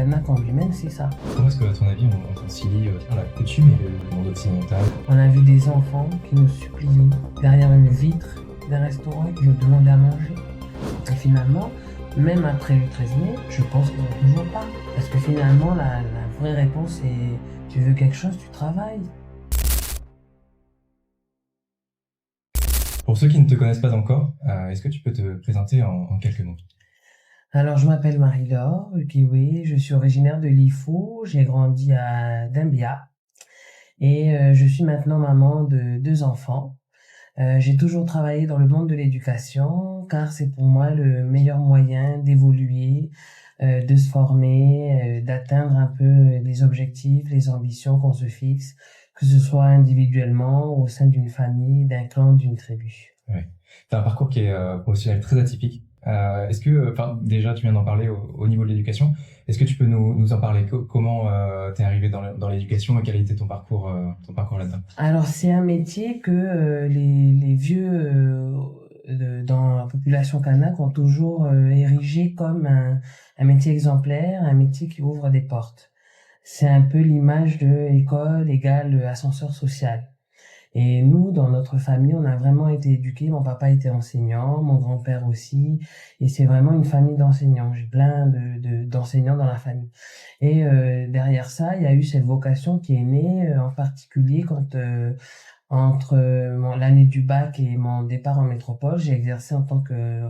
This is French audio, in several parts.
Kanak en lui-même, c'est ça. Comment est-ce que, à ton avis, on concilie la coutume et le monde occidental? On a vu des enfants qui nous suppliaient derrière une vitre d'un restaurant qui nous demandaient à manger. Et finalement, même après le 13 mai, je pense qu'ils n'ont toujours pas. Parce que finalement, la vraie réponse est tu veux quelque chose, tu travailles. Pour ceux qui ne te connaissent pas encore, est-ce que tu peux te présenter en quelques mots? Alors, je m'appelle Marie-Laure Kiwi, je suis originaire de Lifou, j'ai grandi à Dambia et je suis maintenant maman de 2 enfants. J'ai toujours travaillé dans le monde de l'éducation car c'est pour moi le meilleur moyen d'évoluer, de se former, d'atteindre un peu les objectifs, les ambitions qu'on se fixe, que ce soit individuellement, au sein d'une famille, d'un clan, d'une tribu. Ouais. Tu as un parcours qui est professionnel très atypique. Est-ce que, enfin, déjà, tu viens d'en parler au niveau de l'éducation. Est-ce que tu peux nous en parler? Comment t'es arrivé dans l'éducation et quel était ton parcours là-dedans? Alors, c'est un métier que les vieux dans la population kanak ont toujours érigé comme un métier exemplaire, un métier qui ouvre des portes. C'est un peu l'image de école égale ascenseur social. Et nous, dans notre famille, on a vraiment été éduqués. Mon papa était enseignant, mon grand-père aussi. Et c'est vraiment une famille d'enseignants. J'ai plein d'enseignants dans la famille. Et derrière ça, il y a eu cette vocation qui est née, en particulier quand entre l'année du bac et mon départ en métropole, j'ai exercé en tant que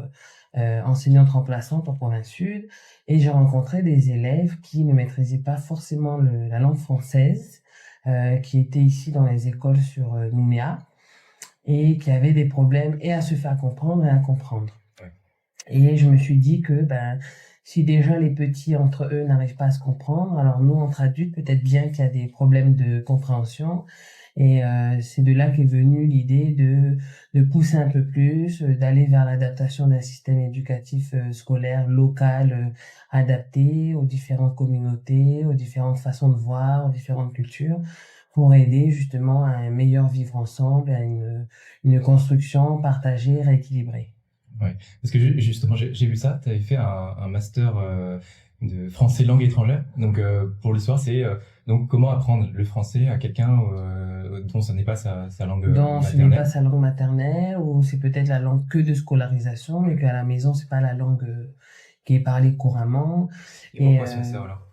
enseignante remplaçante en province sud. Et j'ai rencontré des élèves qui ne maîtrisaient pas forcément la langue française, qui étaient ici dans les écoles sur Nouméa et qui avaient des problèmes et à se faire comprendre et à comprendre. Ouais. Et je me suis dit que si déjà les petits entre eux n'arrivent pas à se comprendre, alors nous entre adultes peut-être bien qu'il y a des problèmes de compréhension. Et c'est de là qu'est venue l'idée de pousser un peu plus, d'aller vers l'adaptation d'un système éducatif scolaire local adapté aux différentes communautés, aux différentes façons de voir, aux différentes cultures, pour aider justement à un meilleur vivre ensemble, à une construction partagée, rééquilibrée. Ouais. Parce que justement, j'ai vu ça. Tu avais fait un master de français langue étrangère. Donc, pour l'histoire, c'est donc comment apprendre le français à quelqu'un dont ce n'est pas sa langue Donc, ce n'est pas maternelle. sa langue maternelle, ou c'est peut-être la langue que de scolarisation, mais qu'à la maison, c'est pas la langue qui est parlée couramment. Et Et pourquoi ce master alors?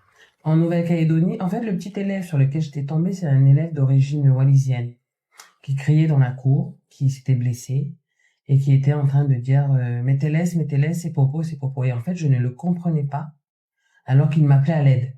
en Nouvelle-Calédonie, en fait, le petit élève sur lequel j'étais tombée, c'est un élève d'origine wallisienne qui criait dans la cour, qui s'était blessé et qui était en train de dire mettez-les, c'est popo, c'est popo. Et en fait, je ne le comprenais pas, alors qu'il m'appelait à l'aide.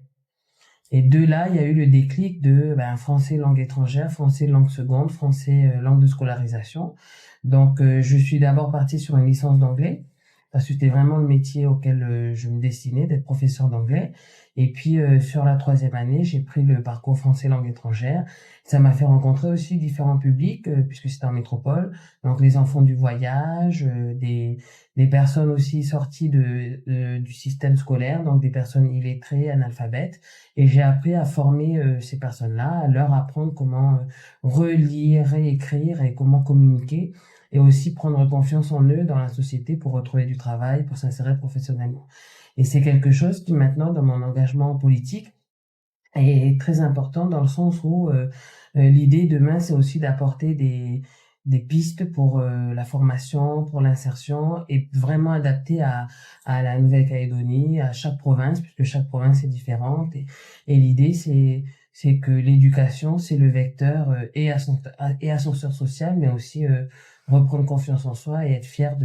Et de là, il y a eu le déclic de français langue étrangère, français langue seconde, français langue de scolarisation. Donc, je suis d'abord partie sur une licence d'anglais, parce que c'était vraiment le métier auquel je me destinais, d'être professeur d'anglais. Et puis, sur la 3e année, j'ai pris le parcours français langue étrangère. Ça m'a fait rencontrer aussi différents publics, puisque c'était en métropole. Donc, les enfants du voyage, des personnes aussi sorties du système scolaire, donc des personnes illettrées, analphabètes. Et j'ai appris à former ces personnes-là, à leur apprendre comment relire, réécrire et comment communiquer, et aussi prendre confiance en eux dans la société pour retrouver du travail, pour s'insérer professionnellement. Et c'est quelque chose qui maintenant, dans mon engagement politique, est très important dans le sens où l'idée demain, c'est aussi d'apporter des pistes pour la formation, pour l'insertion, et vraiment adapté à la Nouvelle-Calédonie, à chaque province, puisque chaque province est différente. Et l'idée, c'est que l'éducation, c'est le vecteur et ascenseur social, mais aussi reprendre confiance en soi et être fier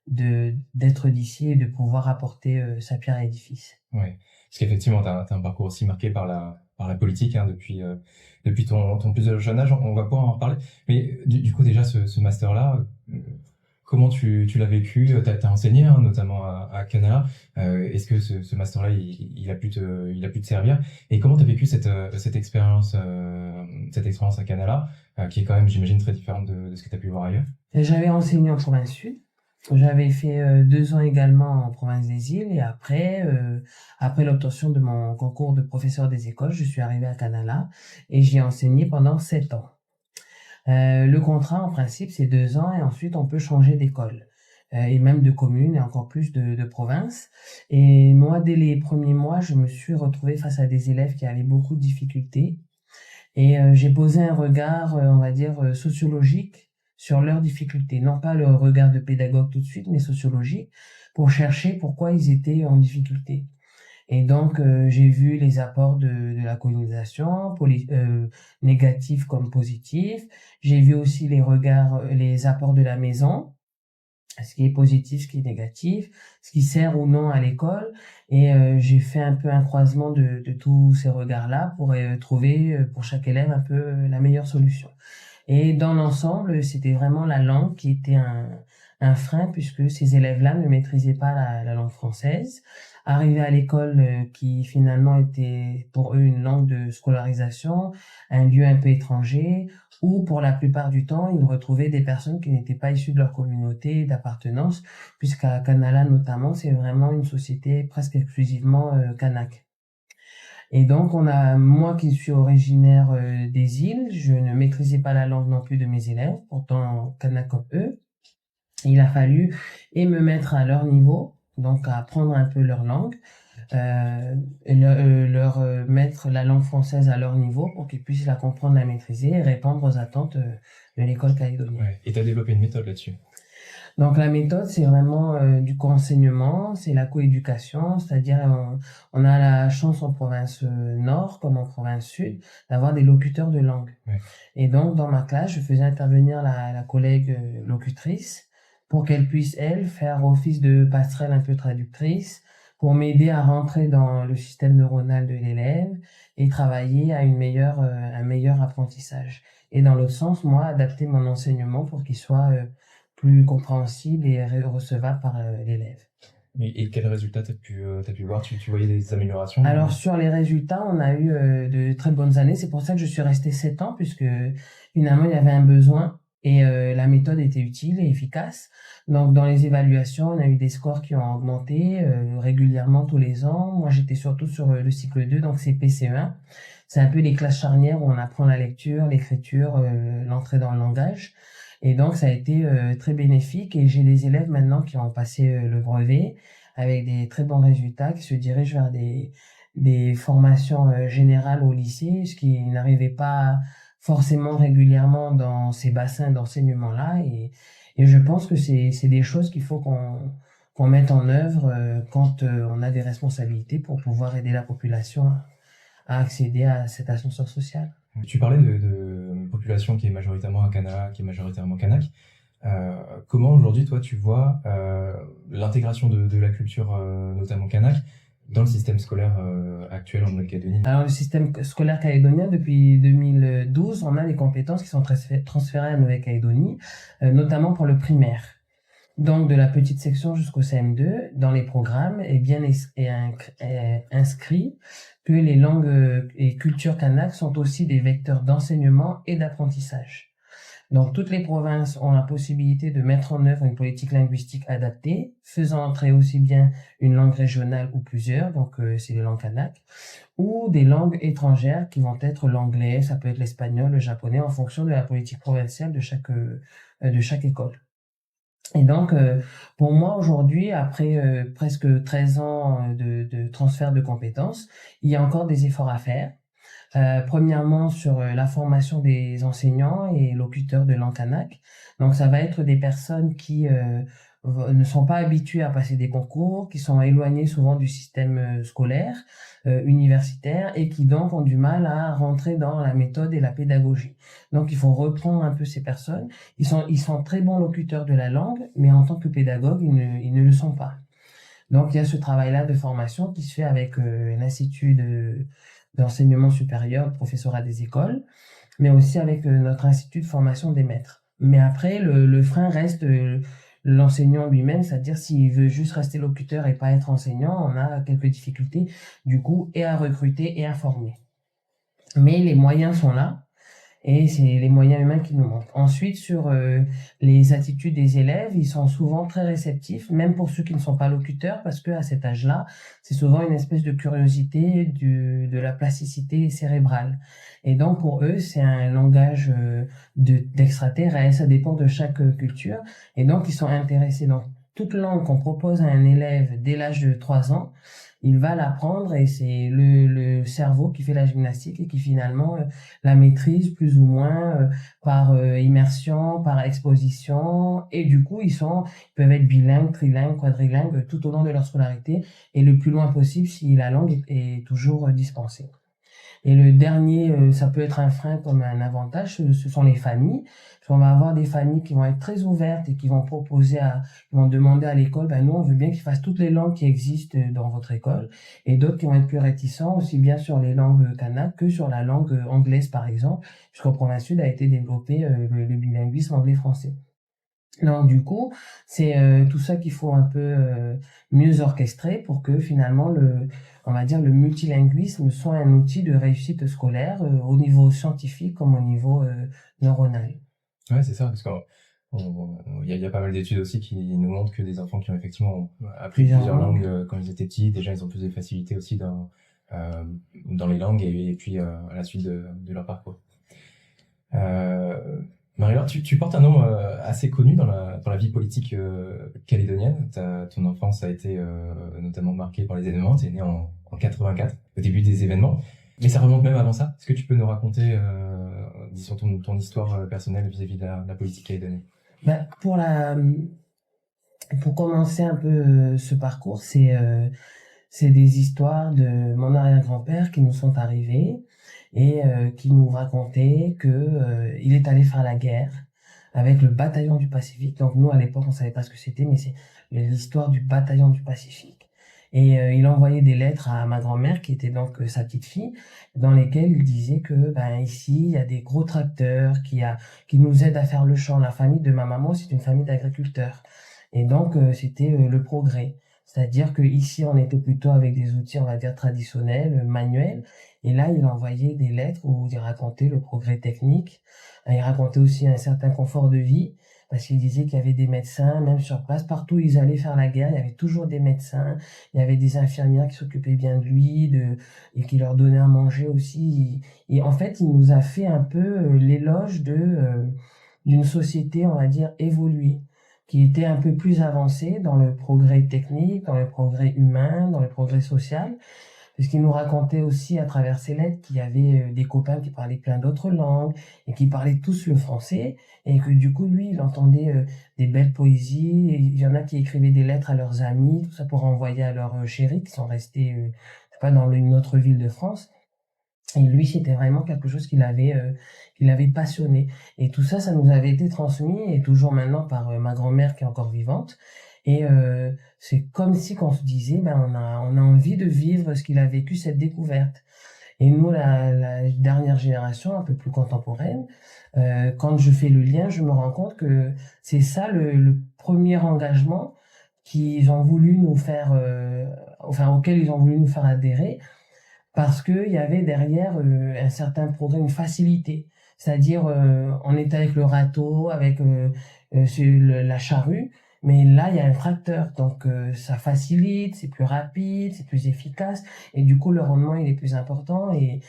d'être d'ici et de pouvoir apporter sa pierre à l'édifice. Ouais. Parce qu'effectivement, t'as un parcours aussi marqué par la politique hein, depuis ton plus jeune âge. On va pouvoir en reparler. Mais du coup, déjà, ce master-là, comment tu l'as vécu? T'as enseigné, hein, notamment à Canala. Est-ce que ce master-là, il a pu te servir? Et comment t'as vécu cette expérience à Canala, qui est quand même, j'imagine, très différente de ce que t'as pu voir ailleurs? Et j'avais enseigné en province sud. J'avais fait 2 ans également en province des îles, et après l'obtention de mon concours de professeur des écoles, je suis arrivée à Canala et j'y ai enseigné pendant 7 ans. Le contrat, en principe, c'est 2 ans et ensuite on peut changer d'école. et même de communes et encore plus de provinces. Et moi, dès les premiers mois, je me suis retrouvée face à des élèves qui avaient beaucoup de difficultés. Et j'ai posé un regard, on va dire, sociologique sur leurs difficultés. Non pas le regard de pédagogue tout de suite, mais sociologique, pour chercher pourquoi ils étaient en difficulté. Et donc, j'ai vu les apports de la colonisation, négatifs comme positifs. J'ai vu aussi les apports de la maison, ce qui est positif, ce qui est négatif, ce qui sert ou non à l'école. Et j'ai fait un peu un croisement de tous ces regards-là pour trouver pour chaque élève un peu la meilleure solution. Et dans l'ensemble, c'était vraiment la langue qui était un frein puisque ces élèves-là ne maîtrisaient pas la langue française. Arrivés à l'école qui finalement était pour eux une langue de scolarisation, un lieu un peu étranger, où pour la plupart du temps, ils retrouvaient des personnes qui n'étaient pas issues de leur communauté d'appartenance, puisqu'à Canala notamment, c'est vraiment une société presque exclusivement kanak. Et donc, moi qui suis originaire des îles, je ne maîtrisais pas la langue non plus de mes élèves, pourtant kanak comme eux. Il a fallu et me mettre à leur niveau, donc à apprendre un peu leur langue, et leur mettre la langue française à leur niveau pour qu'ils puissent la comprendre, la maîtriser et répondre aux attentes de l'école calédonienne. Ouais. Et tu as développé une méthode là-dessus. Donc la méthode, c'est vraiment du co-enseignement, c'est la coéducation, c'est-à-dire on a la chance en province nord comme en province sud d'avoir des locuteurs de langue. Ouais. Et donc dans ma classe, je faisais intervenir la collègue locutrice pour qu'elle puisse, elle, faire office de passerelle un peu traductrice, pour m'aider à rentrer dans le système neuronal de l'élève et travailler à un meilleur apprentissage. Et dans l'autre sens, moi, adapter mon enseignement pour qu'il soit plus compréhensible et recevable par l'élève. Et quels résultats t'as pu voir? Tu voyais des améliorations? Alors sur les résultats, on a eu de très bonnes années. C'est pour ça que je suis restée 7 ans, puisque finalement il y avait un besoin et la méthode était utile et efficace. Donc dans les évaluations, on a eu des scores qui ont augmenté régulièrement tous les ans. Moi j'étais surtout sur le cycle 2, donc c'est PCE1. C'est un peu les classes charnières où on apprend la lecture, l'écriture, l'entrée dans le langage. Et donc ça a été très bénéfique et j'ai des élèves maintenant qui ont passé le brevet avec des très bons résultats, qui se dirigent vers des formations générales au lycée, ce qui n'arrivait pas forcément régulièrement dans ces bassins d'enseignement-là. Et je pense que c'est des choses qu'il faut qu'on mette en œuvre quand on a des responsabilités pour pouvoir aider la population à accéder à cette ascenseur social. Tu parlais de population qui est majoritairement Akana, qui est majoritairement kanak. Comment aujourd'hui, toi, tu vois l'intégration de la culture, notamment kanak, dans le système scolaire actuel en Nouvelle-Calédonie? Alors, le système scolaire calédonien, depuis 2012, on a des compétences qui sont transférées à Nouvelle-Calédonie, notamment pour le primaire. Donc, de la petite section jusqu'au CM2, dans les programmes, est bien inscrit que les langues et cultures kanak sont aussi des vecteurs d'enseignement et d'apprentissage. Donc, toutes les provinces ont la possibilité de mettre en œuvre une politique linguistique adaptée, faisant entrer aussi bien une langue régionale ou plusieurs, donc c'est les langues kanak, ou des langues étrangères qui vont être l'anglais, ça peut être l'espagnol, le japonais, en fonction de la politique provinciale de chaque école. Et donc, pour moi, aujourd'hui, après presque 13 ans de transfert de compétences, il y a encore des efforts à faire. Premièrement, sur la formation des enseignants et locuteurs de langue kanak. Donc, ça va être des personnes qui ne sont pas habituées à passer des concours, qui sont éloignées souvent du système scolaire, universitaire, et qui donc ont du mal à rentrer dans la méthode et la pédagogie. Donc, il faut reprendre un peu ces personnes. Ils sont très bons locuteurs de la langue, mais en tant que pédagogues, ils ne le sont pas. Donc, il y a ce travail-là de formation qui se fait avec l'Institut d'enseignement supérieur, le professorat des écoles, mais aussi avec notre institut de formation des maîtres. Mais après, le frein reste l'enseignant lui-même, c'est-à-dire s'il veut juste rester locuteur et pas être enseignant, on a quelques difficultés du coup et à recruter et à former. Mais les moyens sont là. Et c'est les moyens humains qui nous manquent. Ensuite, sur les attitudes des élèves, ils sont souvent très réceptifs, même pour ceux qui ne sont pas locuteurs, parce que à cet âge-là, c'est souvent une espèce de curiosité de la plasticité cérébrale. Et donc, pour eux, c'est un langage d'extraterrestre, ça dépend de chaque culture. Et donc, ils sont intéressés. Donc, toute langue qu'on propose à un élève dès l'âge de 3 ans, il va l'apprendre et c'est le cerveau qui fait la gymnastique et qui finalement la maîtrise plus ou moins par immersion, par exposition. Et du coup, ils peuvent être bilingues, trilingues, quadrilingues tout au long de leur scolarité et le plus loin possible si la langue est toujours dispensée. Et le dernier, ça peut être un frein comme un avantage, ce sont les familles. Parce qu'on va avoir des familles qui vont être très ouvertes et qui vont qui vont demander à l'école, ben nous, on veut bien qu'ils fassent toutes les langues qui existent dans votre école. Et d'autres qui vont être plus réticents, aussi bien sur les langues kanak que sur la langue anglaise, par exemple, puisqu'au Province Sud a été développé le bilinguisme anglais-français. Donc du coup, c'est tout ça qu'il faut un peu mieux orchestrer pour que finalement on va dire le multilinguisme soit un outil de réussite scolaire au niveau scientifique comme au niveau neuronal. Ouais, c'est ça, parce qu'il y a pas mal d'études aussi qui nous montrent que des enfants qui ont effectivement appris plusieurs langues quand ils étaient petits, déjà ils ont plus de facilité aussi dans les langues et puis à la suite de leur parcours. Marie-Laure, tu portes un nom assez connu dans la vie politique calédonienne. Ton enfance a été notamment marquée par les événements. Tu es né en 84, au début des événements. Mais ça remonte même avant ça. Est-ce que tu peux nous raconter, disons, ton histoire personnelle vis-à-vis de la politique calédonienne? Ben, pour commencer un peu ce parcours, c'est des histoires de mon arrière-grand-père qui nous sont arrivées et qui nous racontait que il est allé faire la guerre avec le bataillon du Pacifique. Donc nous, à l'époque, on savait pas ce que c'était, mais c'est l'histoire du bataillon du Pacifique. Et il envoyait des lettres à ma grand-mère, qui était donc sa petite fille, dans lesquelles il disait que ben ici, il y a des gros tracteurs qui nous aident à faire le champ. La famille de ma maman, c'est une famille d'agriculteurs. Et donc, c'était le progrès. C'est-à-dire que ici, on était plutôt avec des outils, on va dire, traditionnels, manuels. Et là, il envoyait des lettres où il racontait le progrès technique. Il racontait aussi un certain confort de vie, parce qu'il disait qu'il y avait des médecins, même sur place. Partout où ils allaient faire la guerre, il y avait toujours des médecins. Il y avait des infirmières qui s'occupaient bien de lui, et qui leur donnaient à manger aussi. Et en fait, il nous a fait un peu l'éloge d'une société, on va dire, évoluée, qui était un peu plus avancé dans le progrès technique, dans le progrès humain, dans le progrès social, puisqu'il nous racontait aussi à travers ses lettres qu'il y avait des copains qui parlaient plein d'autres langues et qui parlaient tous le français, et que du coup, lui, il entendait des belles poésies, et il y en a qui écrivaient des lettres à leurs amis, tout ça pour envoyer à leurs chéris qui sont restés, je sais pas, dans une autre ville de France. Et lui, c'était vraiment quelque chose qui l'avait passionné. Et tout ça, ça nous avait été transmis, et toujours maintenant par ma grand-mère qui est encore vivante. Et c'est comme si qu'on se disait, ben on a envie de vivre ce qu'il a vécu, cette découverte. Et nous, la dernière génération, un peu plus contemporaine, quand je fais le lien, je me rends compte que c'est ça le premier engagement qu'ils ont voulu nous faire, auquel ils ont voulu nous faire adhérer, parce que il y avait derrière un certain progrès, une facilité. C'est-à-dire, on était avec le râteau, avec la charrue, mais là, il y a un tracteur, donc ça facilite, c'est plus rapide, c'est plus efficace, et du coup, le rendement, il est plus important, et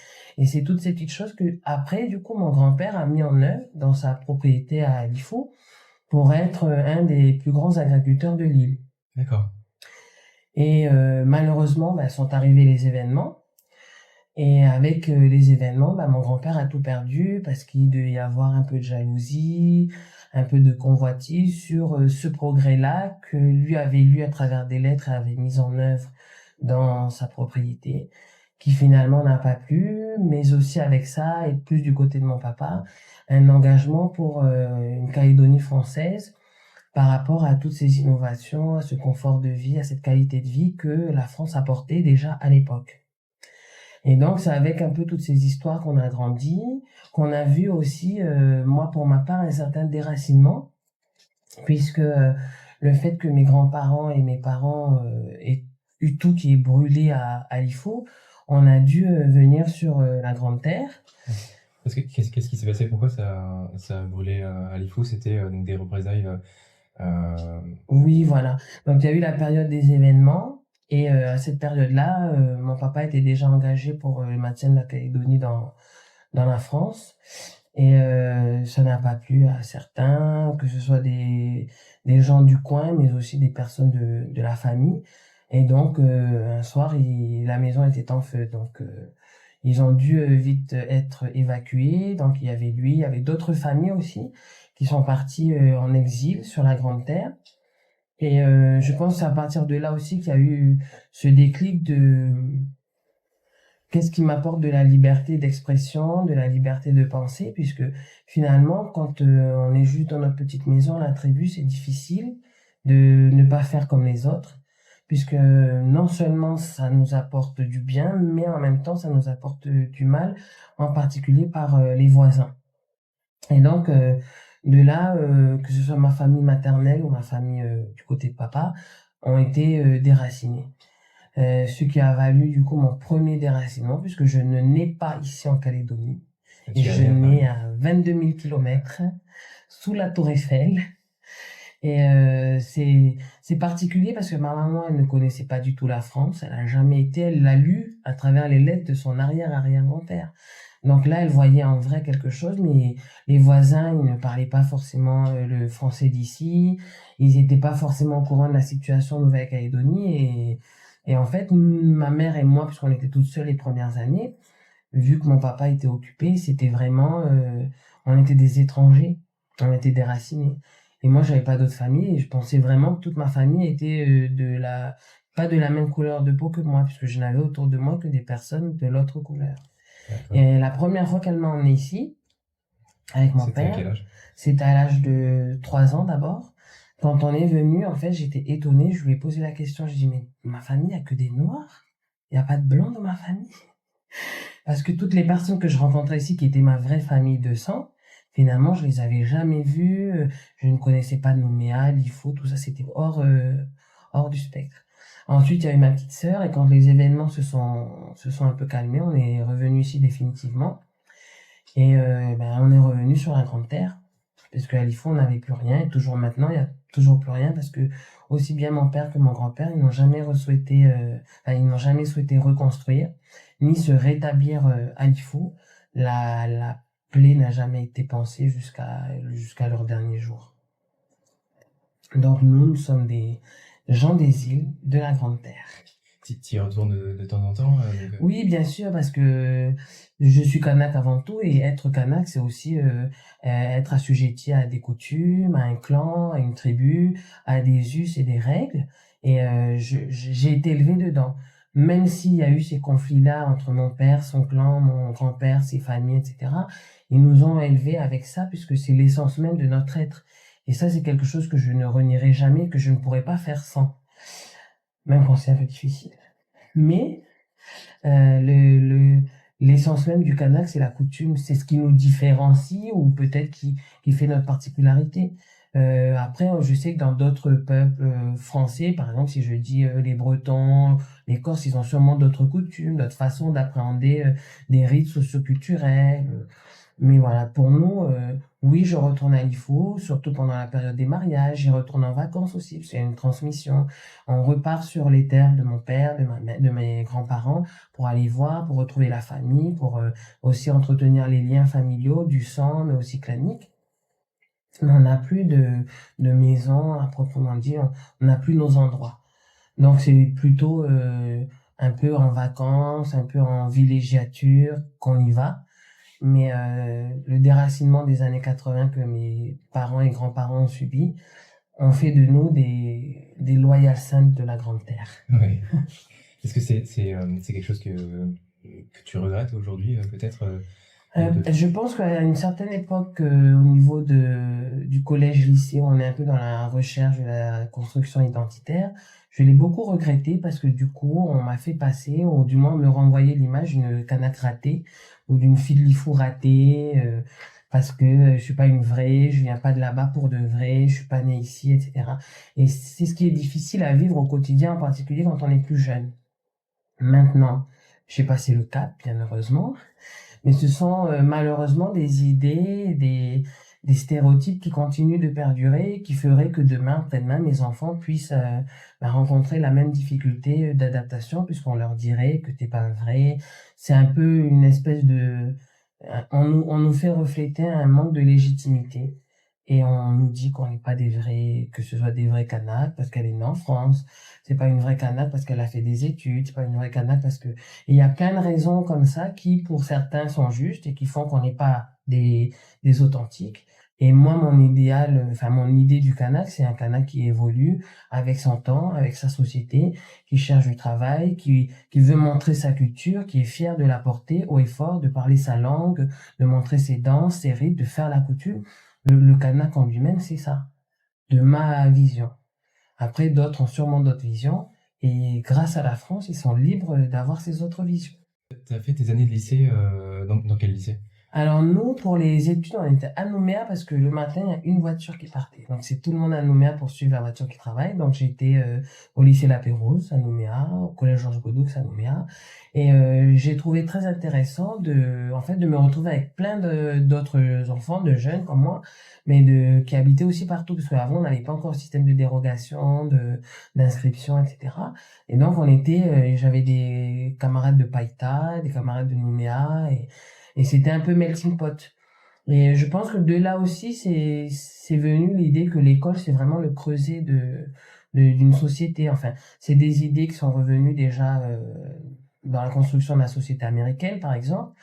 c'est toutes ces petites choses que, après, du coup, mon grand-père a mis en œuvre dans sa propriété à Lifou pour être un des plus grands agriculteurs de l'île. D'accord. Et malheureusement, sont arrivés les événements. Et avec les événements, mon grand-père a tout perdu parce qu'il devait y avoir un peu de jalousie, un peu de convoitise sur ce progrès-là que lui avait lu à travers des lettres et avait mis en œuvre dans sa propriété, qui finalement n'a pas plu, mais aussi avec ça, et plus du côté de mon papa, un engagement pour une Calédonie française par rapport à toutes ces innovations, à ce confort de vie, à cette qualité de vie que la France apportait déjà à l'époque. Et donc, c'est avec un peu toutes ces histoires qu'on a grandi, qu'on a vu aussi, moi pour ma part, un certain déracinement, puisque le fait que mes grands-parents et mes parents aient eu tout qui est brûlé à Lifou, on a dû venir sur la Grande Terre. Parce que qu'est-ce qui s'est passé? Pourquoi ça a brûlé à Lifou? C'était donc des représailles Oui, voilà. Donc, il y a eu la période des événements. Et à cette période-là, mon papa était déjà engagé pour le maintien de la Calédonie dans la France. Et ça n'a pas plu à certains, que ce soit des gens du coin, mais aussi des personnes de la famille. Et donc, un soir, la maison était en feu. Donc, ils ont dû vite être évacués. Donc, il y avait lui, il y avait d'autres familles aussi qui sont parties en exil sur la Grande Terre. Et je pense que c'est à partir de là aussi qu'il y a eu ce déclic de qu'est-ce qui m'apporte de la liberté d'expression, de la liberté de penser, puisque finalement, quand on est juste dans notre petite maison, la tribu, c'est difficile de ne pas faire comme les autres, puisque non seulement ça nous apporte du bien, mais en même temps, ça nous apporte du mal, en particulier par les voisins. Et donc, de là, que ce soit ma famille maternelle ou ma famille du côté de papa, ont été déracinés. Ce qui a valu du coup mon premier déracinement, puisque je ne nais pas ici en Calédonie. Et Tu es je né à Paris. nais à 22 000 kilomètres sous la Tour Eiffel. Et c'est particulier parce que ma maman, elle ne connaissait pas du tout la France. Elle a jamais été, elle l'a lu à travers les lettres de son arrière-arrière-grand-père. Donc là, elle voyait en vrai quelque chose, mais les voisins, ils ne parlaient pas forcément le français d'ici. Ils n'étaient pas forcément au courant de la situation en Nouvelle-Calédonie. Et en fait, ma mère et moi, puisqu'on était toutes seules les premières années, vu que mon papa était occupé, c'était vraiment, on était des étrangers, on était déracinés. Et moi, j'avais pas d'autre famille et je pensais vraiment que toute ma famille était pas de la même couleur de peau que moi, puisque je n'avais autour de moi que des personnes de l'autre couleur. D'accord. Et la première fois qu'elle m'a emmené ici, avec mon C'était à père, quel âge? c'était à l'âge de 3 ans d'abord. Quand on est venu, en fait, j'étais étonnée, je lui ai posé la question, je dis, mais ma famille, il n'y a que des noirs? Il n'y a pas de blancs dans ma famille? Parce que toutes les personnes que je rencontrais ici, qui étaient ma vraie famille de sang, finalement, je les avais jamais vues, je ne connaissais pas Nouméa, Lifo, tout ça, c'était hors du spectre. Ensuite, il y a eu ma petite sœur, et quand les événements se sont un peu calmés, on est revenu ici définitivement. Et ben, on est revenu sur la Grande Terre, parce qu'à Lifo, on n'avait plus rien, et toujours maintenant, il n'y a toujours plus rien, parce que aussi bien mon père que mon grand-père, ils n'ont jamais souhaité reconstruire, ni se rétablir à Lifo. La plaie n'a jamais été pensée jusqu'à leur dernier jour. Donc nous sommes des gens des îles de la Grande Terre. Tu y retournes de temps en temps, Oui, bien sûr, parce que je suis kanak avant tout, et être kanak, c'est aussi être assujetti à des coutumes, à un clan, à une tribu, à des us et des règles. Et j'ai été élevé dedans. Même s'il y a eu ces conflits-là entre mon père, son clan, mon grand-père, ses familles, etc., ils nous ont élevés avec ça, puisque c'est l'essence même de notre être. Et ça, c'est quelque chose que je ne renierai jamais, que je ne pourrais pas faire sans, même quand c'est un peu difficile. Mais l'essence même du kanak, c'est la coutume, c'est ce qui nous différencie ou peut-être qui fait notre particularité. Après, je sais que dans d'autres peuples français, par exemple, si je dis les Bretons, les Corses, ils ont sûrement d'autres coutumes, d'autres façons d'appréhender des rites socioculturels. Mais voilà, pour nous, oui, je retourne à l'IFO, surtout pendant la période des mariages. J'y retourne en vacances aussi, parce qu'il y a une transmission. On repart sur les terres de mon père, de mes grands-parents, pour aller voir, pour retrouver la famille, pour aussi entretenir les liens familiaux, du sang, mais aussi claniques. On n'a plus de maison à proprement dit, on n'a plus nos endroits. Donc c'est plutôt un peu en vacances, un peu en villégiature qu'on y va. Mais le déracinement des années 80 que mes parents et grands-parents ont subi ont fait de nous des loyales saintes de la Grande Terre. Oui. Est-ce que c'est quelque chose que tu regrettes aujourd'hui, peut-être Je pense qu'à une certaine époque, au niveau du collège-lycée, on est un peu dans la recherche de la construction identitaire. Je l'ai beaucoup regretté parce que du coup, on m'a fait passer, ou du moins me renvoyer l'image d'une canaque ratée ou d'une fille de l'IFO ratée, parce que je suis pas une vraie, je viens pas de là-bas pour de vrai, je suis pas née ici, etc. Et c'est ce qui est difficile à vivre au quotidien, en particulier quand on est plus jeune. Maintenant, j'ai passé le cap, bien heureusement. Mais ce sont malheureusement des idées, des stéréotypes qui continuent de perdurer, qui feraient que demain, après-demain, mes enfants puissent rencontrer la même difficulté d'adaptation, puisqu'on leur dirait que t'es pas vrai. C'est un peu une espèce On nous fait refléter un manque de légitimité. Et on nous dit qu'on n'est pas des vrais, que ce soit des vrais Kanaks parce qu'elle est née en France. C'est pas une vraie Kanak parce qu'elle a fait des études. C'est pas une vraie Kanak parce que, et il y a plein de raisons comme ça qui, pour certains, sont justes et qui font qu'on n'est pas des authentiques. Et moi, mon idéal, enfin, mon idée du Kanak, c'est un Kanak qui évolue avec son temps, avec sa société, qui cherche du travail, qui veut montrer sa culture, qui est fier de la porter haut et fort, de parler sa langue, de montrer ses danses, ses rythmes, de faire la coutume. Le Kanak en lui-même, c'est ça, de ma vision. Après, d'autres ont sûrement d'autres visions, et grâce à la France, ils sont libres d'avoir ces autres visions. Tu as fait tes années de lycée dans quel lycée? Alors nous, pour les études, on était à Nouméa parce que le matin, il y a une voiture qui partait. Donc c'est tout le monde à Nouméa pour suivre la voiture qui travaille. Donc j'étais au lycée La Pérouse à Nouméa, au collège Georges Godoux à Nouméa. Et j'ai trouvé très intéressant en fait, de me retrouver avec plein d'autres enfants, de jeunes comme moi, mais qui habitaient aussi partout. Parce qu'avant, on n'avait pas encore le système de dérogation, d'inscription, etc. Et donc j'avais des camarades de Païta, des camarades de Nouméa, et c'était un peu melting pot. Et je pense que de là aussi, c'est venu l'idée que l'école, c'est vraiment le creuset d'une société. Enfin, c'est des idées qui sont revenues déjà dans la construction de la société américaine, par exemple.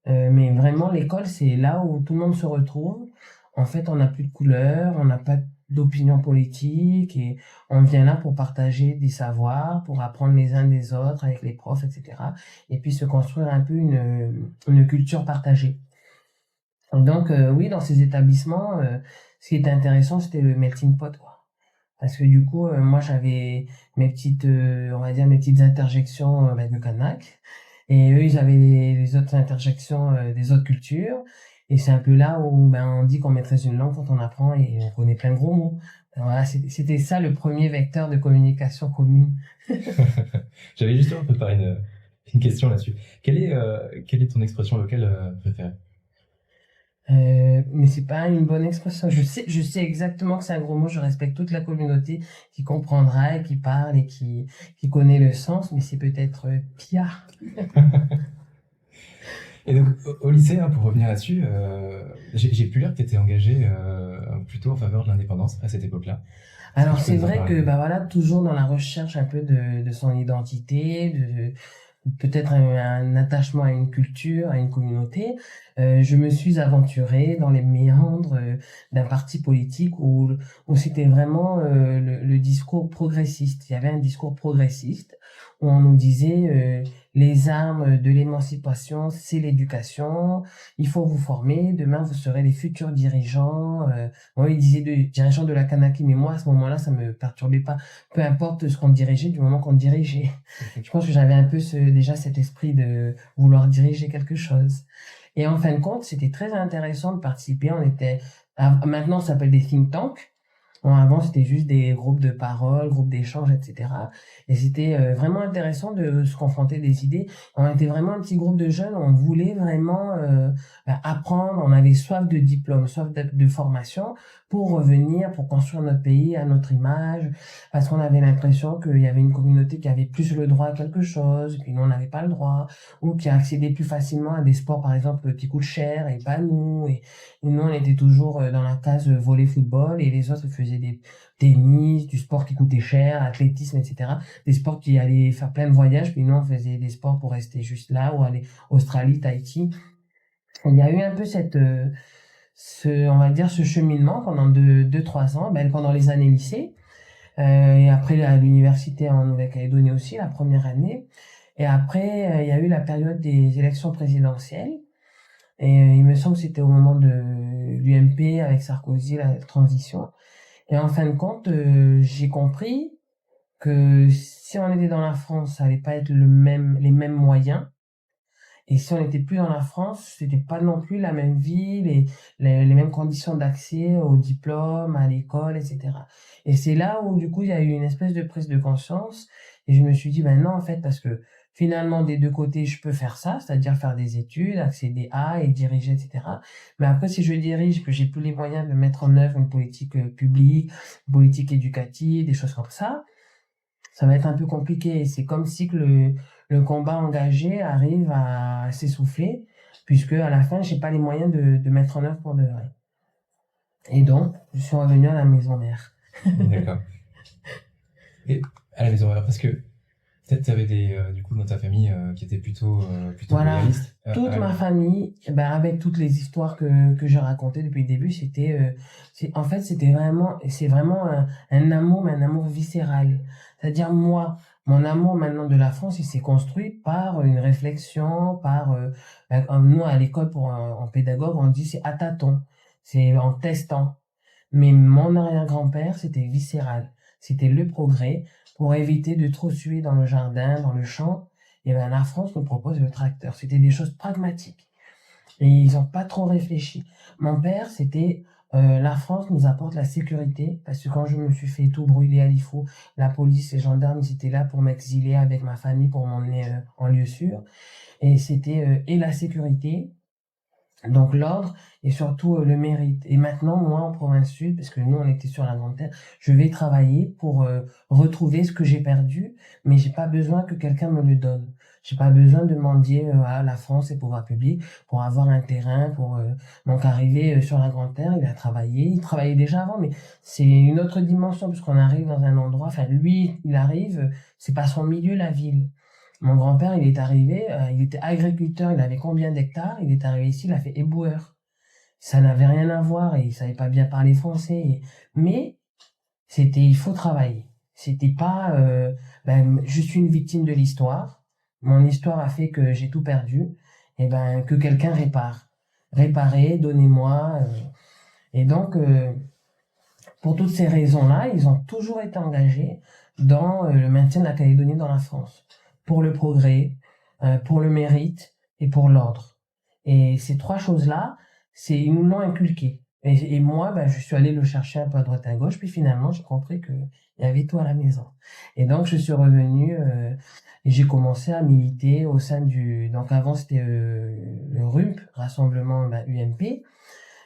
Mais vraiment, l'école, c'est là où tout le monde se retrouve. En fait, on n'a plus de couleur, on n'a pas d'opinion politique et on vient là pour partager des savoirs, pour apprendre les uns des autres avec les profs, etc. Et puis se construire un peu une culture partagée. Donc, oui, dans ces établissements, ce qui était intéressant, c'était le melting pot, quoi. Parce que du coup, moi, j'avais on va dire, mes petites interjections avec le Kanak. Et eux, ils avaient les autres interjections des autres cultures. Et c'est un peu là où on dit qu'on maîtrise une langue quand on apprend et on connaît plein de gros mots. Alors voilà, c'était ça le premier vecteur de communication commune. J'avais justement préparé une question là-dessus. Quelle est ton expression locale préférée? Mais c'est pas une bonne expression. Je sais exactement que c'est un gros mot. Je respecte toute la communauté qui comprendra et qui parle et qui connaît le sens, mais c'est peut-être Pia. Et donc, au lycée, hein, pour revenir là-dessus, j'ai pu lire que tu étais engagé plutôt en faveur de l'indépendance à cette époque-là. Est-ce que Alors tu peux c'est nous en vrai parler? que bah voilà, toujours dans la recherche un peu de son identité, peut-être un attachement à une culture, à une communauté, je me suis aventurée dans les méandres d'un parti politique où c'était vraiment le discours progressiste. Il y avait un discours progressiste où on nous disait les armes de l'émancipation, c'est l'éducation, il faut vous former, demain vous serez les futurs dirigeants. Bon, il disait dirigeants de la Kanaki, mais moi à ce moment-là, ça me perturbait pas. Peu importe ce qu'on dirigeait, du moment qu'on dirigeait. Je pense que j'avais un peu déjà cet esprit de vouloir diriger quelque chose. Et en fin de compte, c'était très intéressant de participer. Maintenant, ça s'appelle des think tanks. Bon, avant, c'était juste des groupes de parole, groupes d'échange, etc. Et c'était vraiment intéressant de se confronter des idées. On était vraiment un petit groupe de jeunes. On voulait vraiment apprendre. On avait soif de diplôme, soif de formation pour revenir, pour construire notre pays à notre image. Parce qu'on avait l'impression qu'il y avait une communauté qui avait plus le droit à quelque chose, puis nous, on n'avait pas le droit. Ou qui accédait plus facilement à des sports, par exemple, qui coûtent cher et pas nous. Et nous, on était toujours dans la case volley-football et les autres faisaient des tennis, du sport qui coûtait cher, athlétisme, etc. Des sports qui allaient faire plein de voyages, puis nous, on faisait des sports pour rester juste là ou aller Australie, Tahiti. Il y a eu un peu on va dire, ce cheminement pendant 2-3 ans, pendant les années lycée, et après à l'université en Nouvelle-Calédonie aussi, la première année. Et après, il y a eu la période des élections présidentielles. Et il me semble que c'était au moment de l'UMP avec Sarkozy, la transition. Et en fin de compte, j'ai compris que si on était dans la France, ça allait pas être les mêmes moyens. Et si on n'était plus dans la France, c'était pas non plus la même vie, les mêmes conditions d'accès au diplôme, à l'école, etc. Et c'est là où, du coup, il y a eu une espèce de prise de conscience. Et je me suis dit, ben non, en fait, parce que finalement, des deux côtés, je peux faire ça, c'est-à-dire faire des études, accéder à et diriger, etc. Mais après, si je dirige, que j'ai plus les moyens de mettre en œuvre une politique publique, une politique éducative, des choses comme ça va être un peu compliqué. C'est comme si que le combat engagé arrive à s'essouffler puisque à la fin, j'ai pas les moyens de mettre en œuvre pour de vrai. Et donc, je suis revenue à la maison mère. D'accord. Et à la maison, alors, parce que t'avais du coup, dans ta famille, qui étaient plutôt Voilà, loyalistes. toute ma famille, ben, avec toutes les histoires que j'ai racontées depuis le début, en fait, c'est vraiment un amour, mais un amour viscéral. C'est-à-dire, moi, mon amour maintenant de la France, il s'est construit par une réflexion, nous, à l'école, en pédagogue, on dit c'est à tâtons, c'est en testant. Mais mon arrière-grand-père, c'était viscéral. C'était le progrès pour éviter de trop suer dans le jardin, dans le champ. Et ben, la France nous propose le tracteur. C'était des choses pragmatiques. Et ils n'ont pas trop réfléchi. Mon père, c'était la France nous apporte la sécurité. Parce que quand je me suis fait tout brûler à l'IFO, la police, les gendarmes, ils étaient là pour m'exiler avec ma famille, pour m'emmener en lieu sûr. Et c'était et la sécurité, donc l'ordre et surtout le mérite. Et maintenant, moi, en province sud, parce que nous, on était sur la Grande Terre, je vais travailler pour retrouver ce que j'ai perdu, mais j'ai pas besoin que quelqu'un me le donne. J'ai pas besoin de mendier à la France et pouvoir public pour avoir un terrain, donc arriver sur la Grande Terre, il travaillait déjà avant, mais c'est une autre dimension puisqu'on arrive dans un endroit, enfin lui, il arrive, c'est pas son milieu, la ville. Mon grand-père, il est arrivé, il était agriculteur, il avait combien d'hectares? Il est arrivé ici, il a fait éboueur. Ça n'avait rien à voir et il savait pas bien parler français. Mais il faut travailler. C'était pas, je suis une victime de l'histoire. Mon histoire a fait que j'ai tout perdu. Et ben, que quelqu'un répare. Réparer, donnez-moi. Et donc, pour toutes ces raisons-là, ils ont toujours été engagés dans le maintien de la Calédonie dans la France. Pour le progrès, pour le mérite et pour l'ordre. Et ces trois choses-là, ils nous l'ont inculqué. Et moi, je suis allé le chercher un peu à droite à gauche, puis finalement, j'ai compris qu'il y avait tout à la maison. Et donc, je suis revenu et j'ai commencé à militer au sein donc avant, c'était le RUMP, Rassemblement UMP.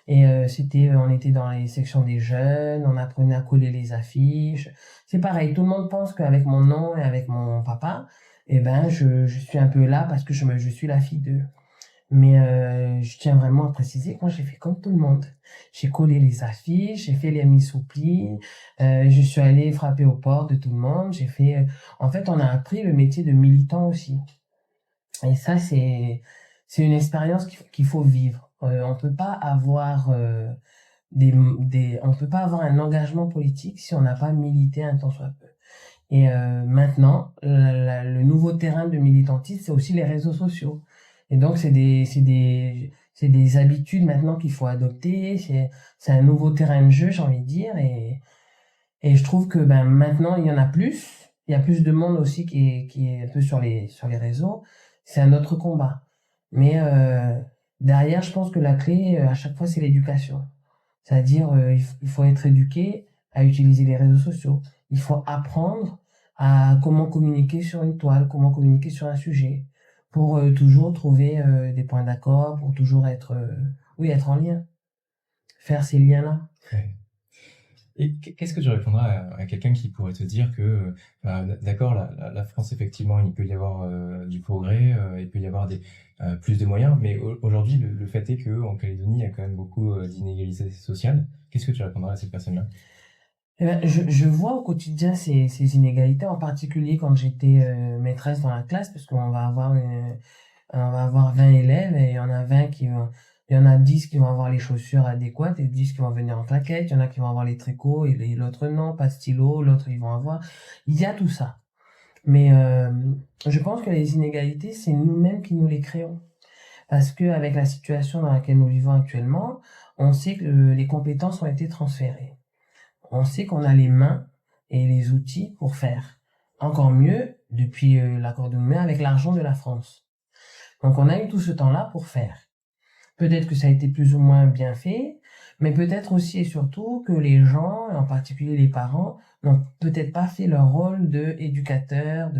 Et on était dans les sections des jeunes, on apprenait à coller les affiches. C'est pareil, tout le monde pense qu'avec mon nom et avec mon papa, je suis un peu là parce que je suis la fille d'eux. Mais je tiens vraiment à préciser que moi j'ai fait comme tout le monde. J'ai collé les affiches, j'ai fait les missouplis, je suis allé frapper aux portes de tout le monde. En fait, on a appris le métier de militant aussi. Et ça, c'est une expérience qu'il faut vivre. On peut pas avoir on peut pas avoir un engagement politique si on n'a pas milité un tant soit peu. Et maintenant, le nouveau terrain de militantisme, c'est aussi les réseaux sociaux. Et donc, c'est des habitudes maintenant qu'il faut adopter. C'est un nouveau terrain de jeu, j'ai envie de dire. Et je trouve que maintenant, il y en a plus. Il y a plus de monde aussi qui est un peu sur les réseaux. C'est un autre combat. Mais derrière, je pense que la clé, à chaque fois, c'est l'éducation. C'est-à-dire, il faut être éduqué à utiliser les réseaux sociaux. Il faut apprendre à comment communiquer sur une toile, comment communiquer sur un sujet, pour toujours trouver des points d'accord, pour toujours être en lien. Faire ces liens-là. Ouais. Et qu'est-ce que tu répondras à quelqu'un qui pourrait te dire que, d'accord, la France, effectivement, il peut y avoir du progrès, il peut y avoir plus de moyens, mais aujourd'hui, le fait est qu'en Calédonie, il y a quand même beaucoup d'inégalités sociales. Qu'est-ce que tu répondras à cette personne-là? Je vois au quotidien ces inégalités, en particulier quand j'étais maîtresse dans la classe, parce qu'on va avoir 20 élèves et il y en a 10 qui vont avoir les chaussures adéquates et 10 qui vont venir en claquettes, il y en a qui vont avoir les tricots et l'autre non, pas de stylo, l'autre ils vont avoir. Il y a tout ça. Mais je pense que les inégalités, c'est nous-mêmes qui nous les créons. Parce que avec la situation dans laquelle nous vivons actuellement, on sait que les compétences ont été transférées. On sait qu'on a les mains et les outils pour faire. Encore mieux, depuis l'accord de Nouméa, avec l'argent de la France. Donc on a eu tout ce temps-là pour faire. Peut-être que ça a été plus ou moins bien fait, mais peut-être aussi et surtout que les gens, en particulier les parents, n'ont peut-être pas fait leur rôle d'éducateur,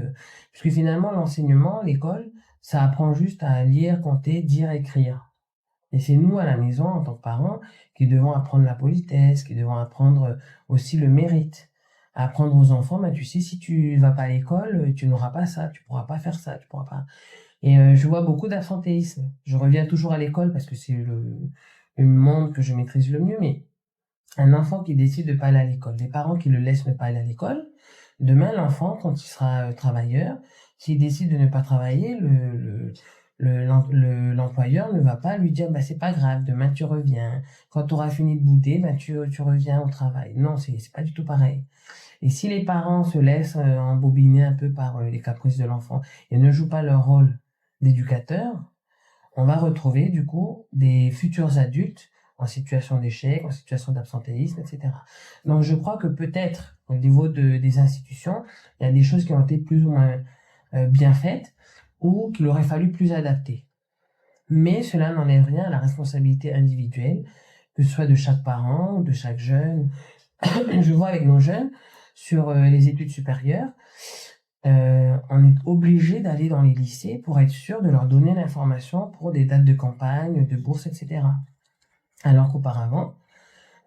puisque finalement l'enseignement, l'école, ça apprend juste à lire, compter, dire, écrire. Et c'est nous à la maison, en tant que parents, qui devons apprendre la politesse, qui devons apprendre aussi le mérite. Apprendre aux enfants, tu sais, si tu vas pas à l'école, tu n'auras pas ça, tu pourras pas faire ça, tu pourras pas. Et je vois beaucoup d'absentéisme. Je reviens toujours à l'école parce que c'est le monde que je maîtrise le mieux, mais un enfant qui décide de pas aller à l'école, les parents qui le laissent ne pas aller à l'école, demain, l'enfant, quand il sera travailleur, s'il décide de ne pas travailler, l'employeur ne va pas lui dire, bah, c'est pas grave, demain tu reviens. Quand tu auras fini de bouder, bah, tu reviens au travail. Non, c'est pas du tout pareil. Et si les parents se laissent embobiner un peu par les caprices de l'enfant et ne jouent pas leur rôle d'éducateur, on va retrouver du coup des futurs adultes en situation d'échec, en situation d'absentéisme, etc. Donc je crois que peut-être au niveau des institutions, il y a des choses qui ont été plus ou moins bien faites ou qu'il aurait fallu plus adapter. Mais cela n'enlève rien à la responsabilité individuelle, que ce soit de chaque parent ou de chaque jeune. Je vois avec nos jeunes sur les études supérieures, on est obligé d'aller dans les lycées pour être sûr de leur donner l'information pour des dates de campagne, de bourse, etc. Alors qu'auparavant,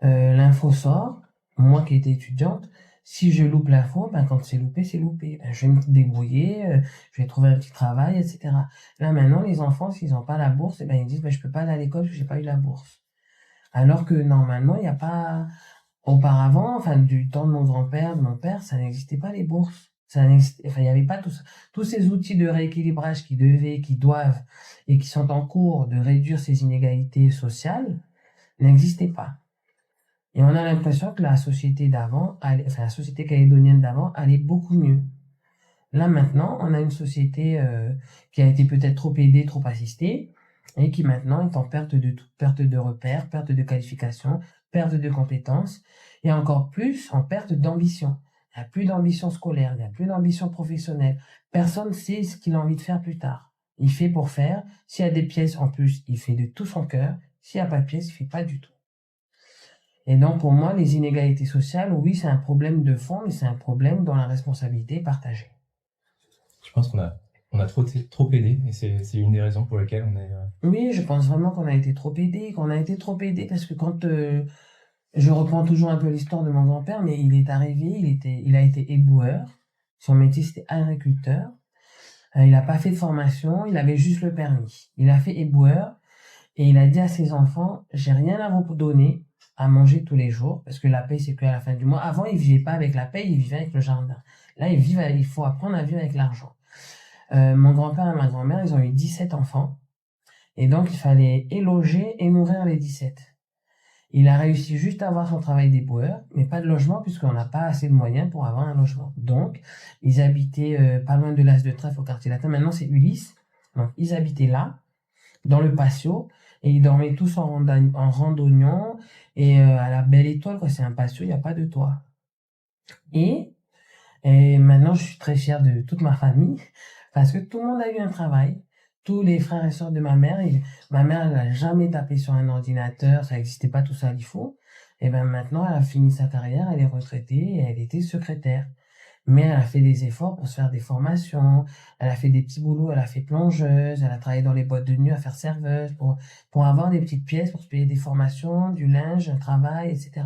l'info sort, moi qui étais étudiante, si je loupe l'info, ben quand c'est loupé, c'est loupé. Ben, je vais me débrouiller, je vais trouver un petit travail, etc. Là maintenant, les enfants, s'ils n'ont pas la bourse, ben, ils disent ben, je peux pas aller à l'école parce que j'ai pas eu la bourse. Alors que normalement, il n'y a pas... Auparavant, enfin du temps de mon grand-père, de mon père, ça n'existait pas les bourses. Enfin, il n'y avait pas tous ces outils de rééquilibrage qui doivent et qui sont en cours de réduire ces inégalités sociales n'existaient pas. Et on a l'impression que la société d'avant, enfin la société calédonienne d'avant allait beaucoup mieux. Là maintenant, on a une société qui a été peut-être trop aidée, trop assistée, et qui maintenant est en perte de repères, perte de qualification, perte de compétences, et encore plus en perte d'ambition. Il n'y a plus d'ambition scolaire, il n'y a plus d'ambition professionnelle. Personne ne sait ce qu'il a envie de faire plus tard. Il fait pour faire. S'il y a des pièces en plus, il fait de tout son cœur. S'il n'y a pas de pièces, il fait pas du tout. Et donc, pour moi, les inégalités sociales, oui, c'est un problème de fond, mais c'est un problème dont la responsabilité est partagée. Je pense qu'on a trop aidé et c'est une des raisons pour lesquelles on est. Oui, je pense vraiment qu'on a été trop aidé, parce que quand je reprends toujours un peu l'histoire de mon grand-père, mais il est arrivé, il a été éboueur. Son métier c'était agriculteur. Il n'a pas fait de formation, il avait juste le permis. Il a fait éboueur et il a dit à ses enfants, j'ai rien à vous donner à manger tous les jours parce que la paye c'est qu'à la fin du mois. Avant, il vivait pas avec la paye, il vivait avec le jardin. Là, il faut apprendre à vivre avec l'argent. Mon grand-père et ma grand-mère, ils ont eu 17 enfants. Et donc, il fallait loger et nourrir les 17. Il a réussi juste à avoir son travail d'éboueur, mais pas de logement puisqu'on n'a pas assez de moyens pour avoir un logement. Donc, ils habitaient pas loin de l'As de Trèfle au quartier latin. Maintenant, c'est Ulysse. Donc, ils habitaient là, dans le patio, et ils dormaient tous en randonnion et à la belle étoile, quoi. C'est un patio, il n'y a pas de toit. Et, et maintenant, je suis très fier de toute ma famille parce que tout le monde a eu un travail. Tous les frères et sœurs de ma mère, ma mère, elle n'a jamais tapé sur un ordinateur, ça n'existait pas tout ça, il faut. Et ben maintenant, elle a fini sa carrière, elle est retraitée et elle était secrétaire. Mais elle a fait des efforts pour se faire des formations, elle a fait des petits boulots, elle a fait plongeuse, elle a travaillé dans les boîtes de nuit à faire serveuse pour avoir des petites pièces, pour se payer des formations, du linge, un travail, etc.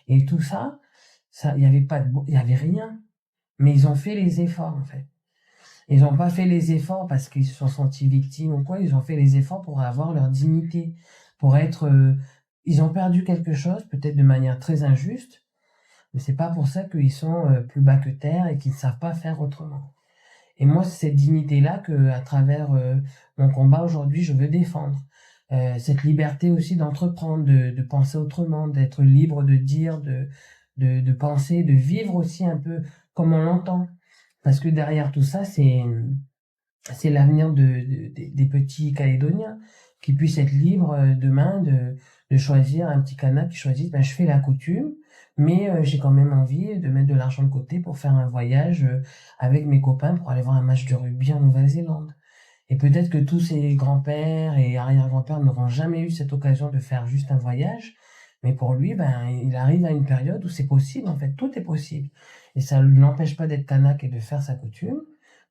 Et tout ça, il y avait pas il y avait rien. Mais ils ont fait les efforts, en fait. Ils n'ont pas fait les efforts parce qu'ils se sont sentis victimes ou quoi, ils ont fait les efforts pour avoir leur dignité, pour être... ils ont perdu quelque chose, peut-être de manière très injuste, mais c'est pas pour ça qu'ils sont plus bas que terre et qu'ils ne savent pas faire autrement. Et moi, c'est cette dignité-là que, à travers mon combat aujourd'hui, je veux défendre. Cette liberté aussi d'entreprendre, de penser autrement, d'être libre de dire, de penser, de vivre aussi un peu comme on l'entend. Parce que derrière tout ça, c'est l'avenir des petits Calédoniens qui puissent être libres demain de choisir un petit canard qui choisit, ben, je fais la coutume, mais j'ai quand même envie de mettre de l'argent de côté pour faire un voyage avec mes copains pour aller voir un match de rugby en Nouvelle-Zélande. Et peut-être que tous ces grands-pères et arrière-grands-pères n'auront jamais eu cette occasion de faire juste un voyage, mais pour lui, ben, il arrive à une période où c'est possible, en fait, tout est possible. Et ça ne l'empêche pas d'être kanak et de faire sa coutume,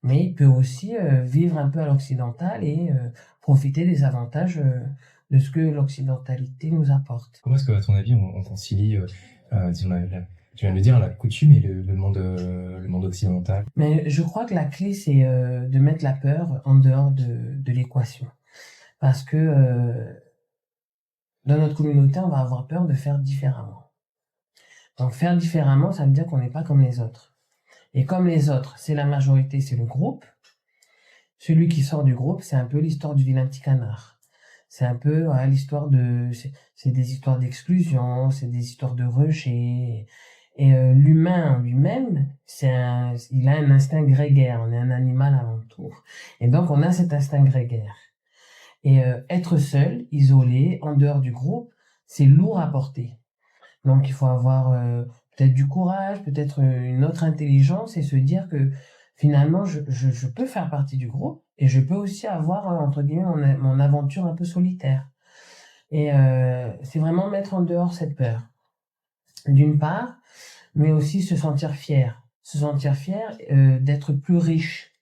mais il peut aussi vivre un peu à l'occidental et profiter des avantages de ce que l'occidentalité nous apporte. Comment est-ce que, à ton avis, on concilie disons, tu viens de le dire, la coutume et le monde occidental. Mais je crois que la clé, c'est de mettre la peur en dehors de l'équation. Parce que dans notre communauté, on va avoir peur de faire différemment. Donc faire différemment, ça veut dire qu'on n'est pas comme les autres. Et comme les autres, c'est la majorité, c'est le groupe. Celui qui sort du groupe, c'est un peu l'histoire du vilain petit canard. C'est un peu l'histoire de... C'est des histoires d'exclusion, c'est des histoires de rejet. Et l'humain en lui-même, il a un instinct grégaire. On est un animal avant tout. Et donc, on a cet instinct grégaire. Et être seul, isolé, en dehors du groupe, c'est lourd à porter. Donc, il faut avoir peut-être du courage, peut-être une autre intelligence et se dire que finalement, je peux faire partie du groupe et je peux aussi avoir, entre guillemets, mon aventure un peu solitaire. Et c'est vraiment mettre en dehors cette peur, d'une part, mais aussi se sentir fier. Se sentir fier d'être plus riche.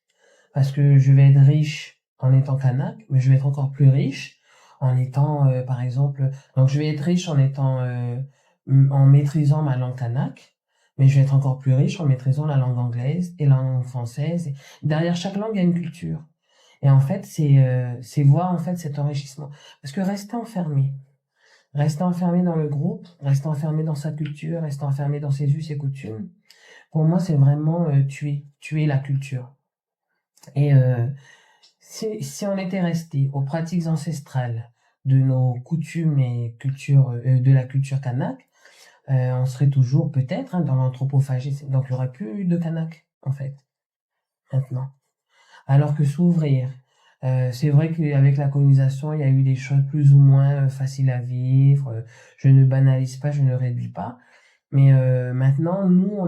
Parce que je vais être riche en étant kanak, mais je vais être encore plus riche en étant, par exemple... Donc, je vais être riche en étant... en maîtrisant ma langue kanak, mais je vais être encore plus riche en maîtrisant la langue anglaise et la langue française. Et derrière chaque langue, il y a une culture. Et en fait, c'est voir en fait cet enrichissement. Parce que rester enfermé dans le groupe, rester enfermé dans sa culture, rester enfermé dans ses us et coutumes, pour moi, c'est vraiment tuer la culture. Et si on était resté aux pratiques ancestrales de nos coutumes et cultures, de la culture kanak, on serait toujours peut-être dans l'anthropophagie. Donc il n'y aurait plus de kanak, en fait, maintenant. Alors que s'ouvrir, c'est vrai qu'avec la colonisation, il y a eu des choses plus ou moins faciles à vivre. Je ne banalise pas, je ne réduis pas. Mais maintenant, nous,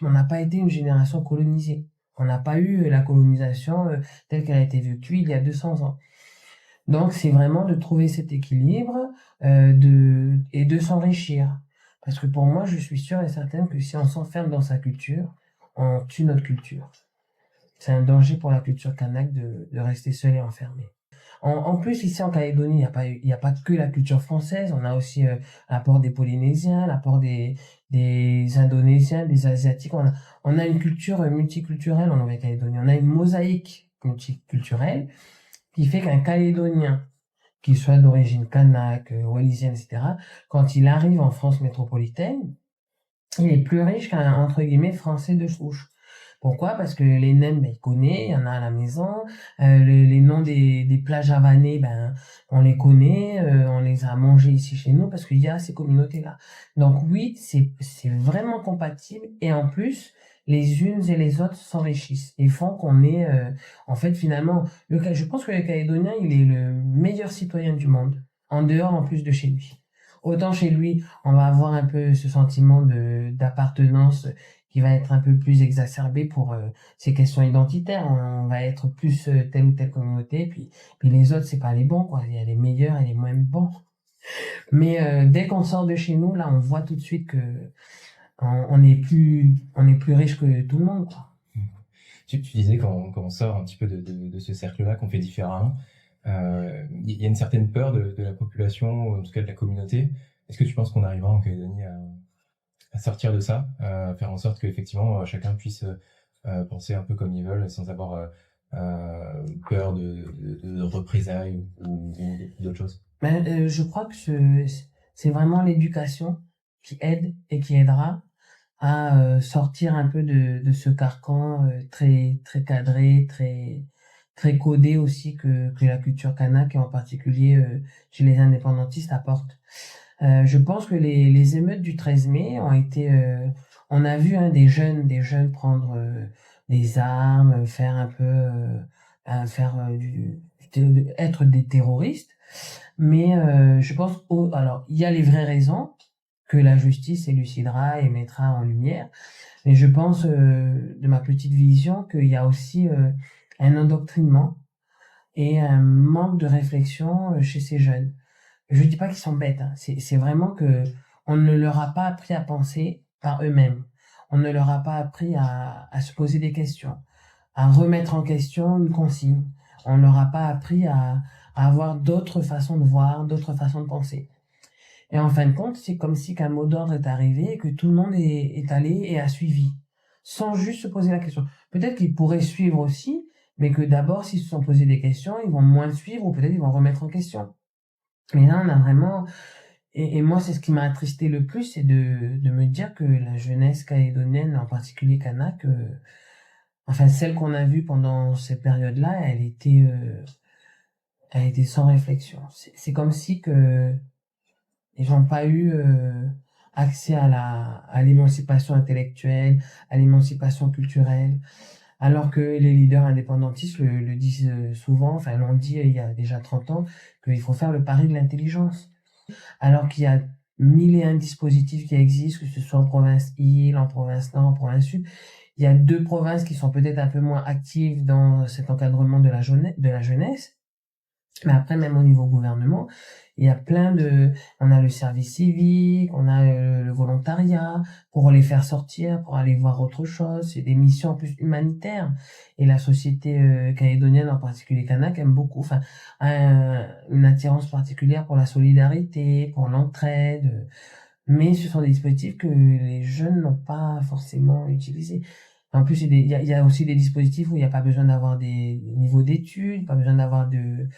on n'a pas été une génération colonisée. On n'a pas eu la colonisation telle qu'elle a été vécue il y a 200 ans. Donc, c'est vraiment de trouver cet équilibre et de s'enrichir. Parce que pour moi, je suis sûre et certaine que si on s'enferme dans sa culture, on tue notre culture. C'est un danger pour la culture kanak de rester seul et enfermé. En plus, ici en Calédonie, il n'y a pas que la culture française. On a aussi l'apport des Polynésiens, l'apport des Indonésiens, des Asiatiques. On a une culture multiculturelle en Nouvelle-Calédonie. On a une mosaïque multiculturelle qui fait qu'un Calédonien, qu'il soit d'origine kanak, wallisienne, etc., quand il arrive en France métropolitaine, il est plus riche qu'un, entre guillemets, Français de souche. Pourquoi? Parce que les nems, il connaît, il y en a à la maison. Les noms des plats javanais, on les connaît, on les a mangés ici chez nous parce qu'il y a ces communautés-là. Donc oui, c'est vraiment compatible et en plus, les unes et les autres s'enrichissent et font qu'on est, en fait, finalement, je pense que le Calédonien, il est le meilleur citoyen du monde, en dehors en plus de chez lui. Autant chez lui, on va avoir un peu ce sentiment d'appartenance qui va être un peu plus exacerbé pour ces questions identitaires. On va être plus telle ou telle communauté, puis les autres, c'est pas les bons, quoi. Il y a les meilleurs et les moins bons. Mais dès qu'on sort de chez nous, là, on voit tout de suite que on est plus riche que tout le monde, quoi. Tu disais quand on sort un petit peu de ce cercle-là, qu'on fait différemment, il y a une certaine peur de la population, ou en tout cas de la communauté. Est-ce que tu penses qu'on arrivera en Calédonie à sortir de ça, à faire en sorte qu'effectivement chacun puisse penser un peu comme ils veulent sans avoir peur de représailles ou d'autres choses? Je crois que c'est vraiment l'éducation qui aide et qui aidera à sortir un peu de ce carcan très très cadré, très codé aussi que la culture kanak et en particulier chez les indépendantistes apporte. Je pense que les émeutes du 13 mai ont été... on a vu des jeunes prendre des armes, faire un peu... être des terroristes. Mais je pense... alors, il y a les vraies raisons que la justice élucidera et mettra en lumière. Mais je pense, de ma petite vision, qu'il y a aussi un endoctrinement et un manque de réflexion chez ces jeunes. Je dis pas qu'ils sont bêtes, hein. C'est vraiment que on ne leur a pas appris à penser par eux-mêmes. On ne leur a pas appris à se poser des questions, à remettre en question une consigne. On ne leur a pas appris à avoir d'autres façons de voir, d'autres façons de penser. Et en fin de compte, c'est comme si qu'un mot d'ordre est arrivé et que tout le monde est allé et a suivi, sans juste se poser la question. Peut-être qu'ils pourraient suivre aussi, mais que d'abord, s'ils se sont posés des questions, ils vont moins suivre ou peut-être ils vont remettre en question. Mais là, on a vraiment... Et moi, c'est ce qui m'a attristé le plus, c'est de me dire que la jeunesse calédonienne, en particulier kanak, enfin celle qu'on a vue pendant ces périodes-là, elle était sans réflexion. C'est comme si que ils n'ont pas eu accès à l'émancipation intellectuelle, à l'émancipation culturelle, alors que les leaders indépendantistes le disent souvent, enfin l'ont dit il y a déjà 30 ans, qu'il faut faire le pari de l'intelligence. Alors qu'il y a mille et un dispositifs qui existent, que ce soit en province Île, en province Nord, en province Sud. Il y a deux provinces qui sont peut-être un peu moins actives dans cet encadrement de la jeunesse. Mais après, même au niveau gouvernement, il y a on a le service civique, on a le volontariat pour les faire sortir, pour aller voir autre chose. C'est des missions en plus humanitaires. Et la société calédonienne, en particulier kanak, aime beaucoup, enfin, a une attirance particulière pour la solidarité, pour l'entraide. Mais ce sont des dispositifs que les jeunes n'ont pas forcément utilisés. En plus, il y a aussi des dispositifs où il n'y a pas besoin d'avoir des niveaux d'études, pas besoin d'avoir de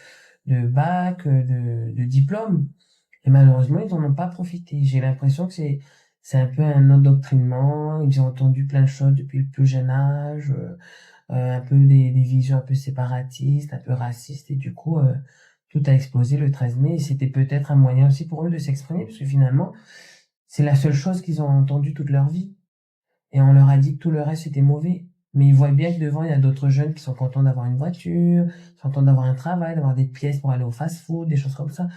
bac, de diplôme. Et malheureusement, ils n'en ont pas profité. J'ai l'impression que c'est un peu un endoctrinement. Ils ont entendu plein de choses depuis le plus jeune âge, un peu des visions un peu séparatistes, un peu racistes. Et du coup, tout a explosé le 13 mai. Et c'était peut-être un moyen aussi pour eux de s'exprimer, parce que finalement, c'est la seule chose qu'ils ont entendue toute leur vie. Et on leur a dit que tout le reste était mauvais. Mais ils voient bien que devant, il y a d'autres jeunes qui sont contents d'avoir une voiture, qui sont contents d'avoir un travail, d'avoir des pièces pour aller au fast-food, des choses comme ça.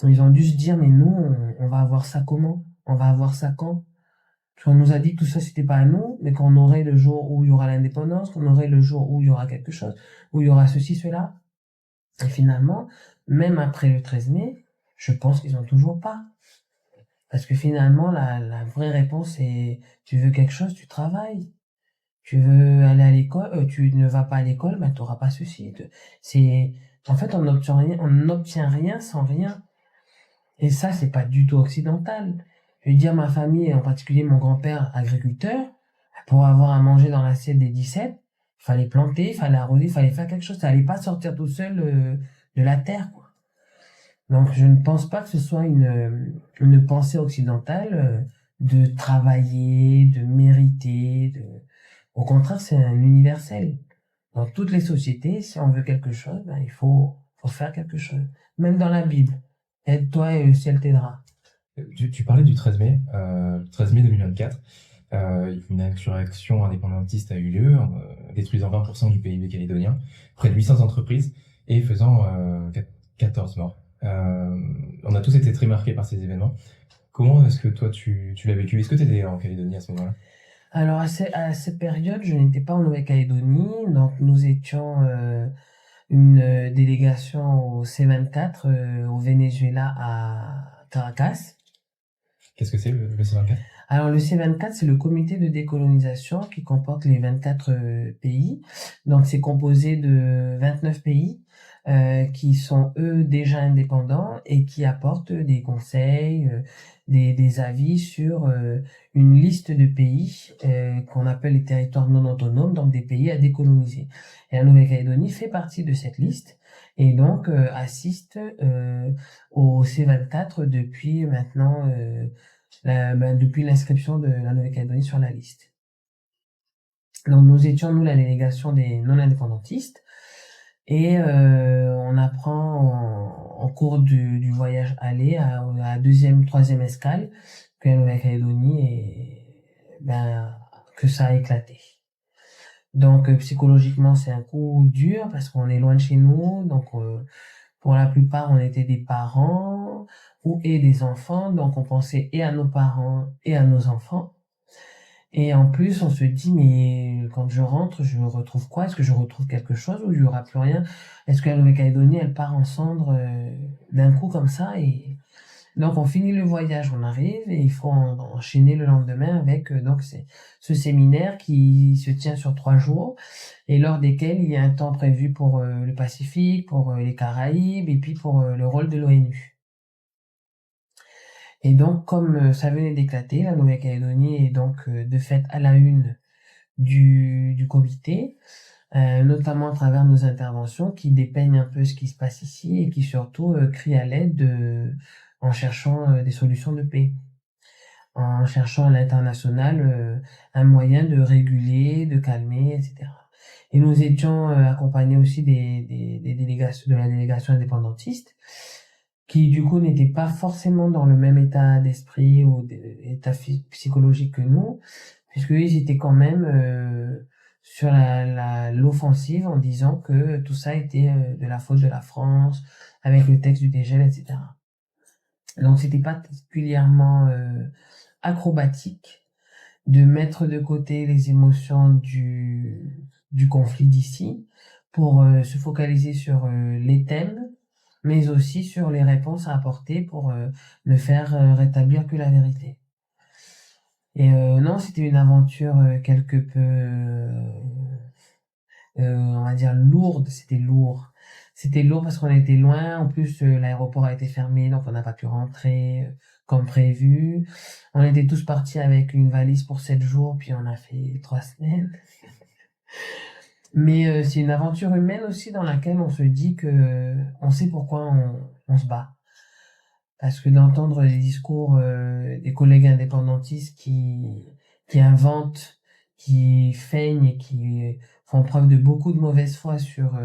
Ils ont dû se dire, mais nous, on va avoir ça comment? On va avoir ça quand? Parce qu'on nous a dit que tout ça, c'était pas à nous, mais qu'on aurait le jour où il y aura l'indépendance, qu'on aurait le jour où il y aura quelque chose, où il y aura ceci, cela. Et finalement, même après le 13 mai, je pense qu'ils ont toujours pas. Parce que finalement, la vraie réponse est, tu veux quelque chose, tu travailles. Tu veux aller à l'école, tu ne vas pas à l'école, ben, tu n'auras pas ceci. En fait, on n'obtient rien sans rien. Et ça, c'est pas du tout occidental. Je veux dire, ma famille, et en particulier mon grand-père agriculteur, pour avoir à manger dans l'assiette des 17, il fallait planter, il fallait arroser, il fallait faire quelque chose. Ça allait pas sortir tout seul de la terre, quoi. Donc, je ne pense pas que ce soit une pensée occidentale de travailler, de mériter. Au contraire, c'est un universel. Dans toutes les sociétés, si on veut quelque chose, ben, il faut faire quelque chose. Même dans la Bible. Aide-toi et le ciel t'aidera. Tu parlais du 13 mai, 13 mai 2024. Une insurrection indépendantiste a eu lieu, détruisant 20% du PIB calédonien, près de 800 entreprises et faisant 14 morts. On a tous été très marqués par ces événements. Comment est-ce que toi tu l'as vécu? Est-ce que tu étais en Calédonie à ce moment-là? Alors, à cette période, je n'étais pas en Nouvelle-Calédonie, donc nous étions une délégation au C24 au Venezuela à Caracas. Qu'est-ce que c'est le C24? Alors le C24, c'est le comité de décolonisation qui comporte les 24 pays. Donc c'est composé de 29 pays qui sont eux déjà indépendants et qui apportent des conseils, des avis sur une liste de pays qu'on appelle les territoires non autonomes, donc des pays à décoloniser. Et la Nouvelle-Calédonie fait partie de cette liste et donc assiste au C24 depuis maintenant depuis l'inscription de la Nouvelle-Calédonie sur la liste. Donc nous étions, nous, la délégation des non-indépendantistes, et on apprend en cours du voyage aller à la deuxième, troisième escale que la Nouvelle-Calédonie que ça a éclaté. Donc psychologiquement, c'est un coup dur parce qu'on est loin de chez nous, donc pour la plupart, on était des parents et des enfants, donc on pensait et à nos parents et à nos enfants. Et en plus, on se dit, mais quand je rentre, je retrouve quoi? Est-ce que je retrouve quelque chose ou il n'y aura plus rien? Est-ce que la Nouvelle-Calédonie, elle part en cendres d'un coup comme ça? Et donc on finit le voyage, on arrive et il faut enchaîner le lendemain avec donc ce séminaire qui se tient sur 3 jours et lors desquels il y a un temps prévu pour le Pacifique, pour les Caraïbes et puis pour le rôle de l'ONU. Et donc, comme ça venait d'éclater, la Nouvelle-Calédonie est donc de fait à la une du comité, notamment à travers nos interventions qui dépeignent un peu ce qui se passe ici et qui surtout crient à l'aide en cherchant des solutions de paix, en cherchant à l'international un moyen de réguler, de calmer, etc. Et nous étions accompagnés aussi des délégations, de la délégation indépendantiste, qui du coup n'étaient pas forcément dans le même état d'esprit ou état psychologique que nous, puisque ils étaient quand même sur l'offensive en disant que tout ça était de la faute de la France, avec le texte du dégel, etc. Donc c'était pas particulièrement acrobatique de mettre de côté les émotions du conflit d'ici pour se focaliser sur les thèmes, mais aussi sur les réponses à apporter pour ne faire rétablir que la vérité. Et non, c'était une aventure quelque peu, on va dire lourde, c'était lourd. C'était lourd parce qu'on était loin, en plus l'aéroport a été fermé, donc on n'a pas pu rentrer comme prévu. On était tous partis avec une valise pour 7 jours, puis on a fait 3 semaines. Mais c'est une aventure humaine aussi dans laquelle on se dit que on sait pourquoi on se bat. Parce que d'entendre les discours des collègues indépendantistes qui inventent, qui feignent et qui font preuve de beaucoup de mauvaise foi sur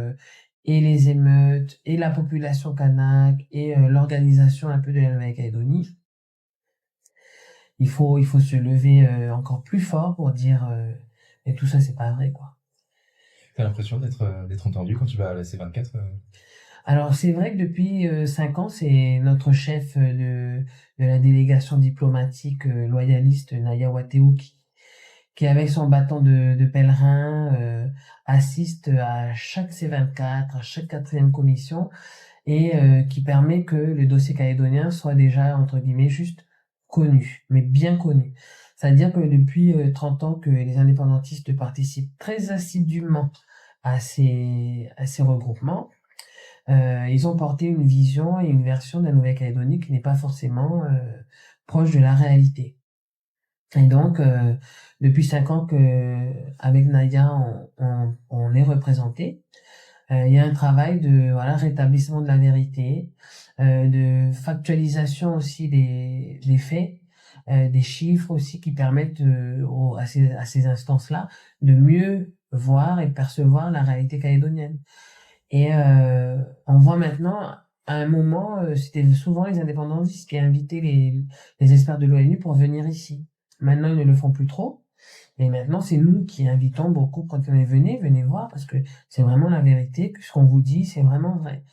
et les émeutes, et la population kanak, et l'organisation un peu de la Nouvelle-Calédonie, il faut se lever encore plus fort pour dire mais tout ça c'est pas vrai, quoi. T'as l'impression d'être entendu quand tu vas à la C24 Alors c'est vrai que depuis 5 ans, c'est notre chef de la délégation diplomatique loyaliste Naya Wateou qui avec son bâton de pèlerin assiste à chaque C24, à chaque 4e commission et qui permet que le dossier calédonien soit déjà entre guillemets juste connu, mais bien connu. C'est-à-dire que depuis 30 ans que les indépendantistes participent très assidûment à ces regroupements, ils ont porté une vision et une version de la Nouvelle-Calédonie qui n'est pas forcément proche de la réalité. Et donc, depuis 5 ans que avec Nadia, on est représenté. Il y a un travail de rétablissement de la vérité, de factualisation aussi des faits, des chiffres aussi qui permettent à ces instances-là de mieux voir et percevoir la réalité calédonienne. Et on voit maintenant, à un moment, c'était souvent les indépendantistes qui invitaient les experts de l'ONU pour venir ici. Maintenant, ils ne le font plus trop. Et maintenant, c'est nous qui invitons beaucoup quand on est venez voir, parce que c'est vraiment la vérité, que ce qu'on vous dit, c'est vraiment vrai.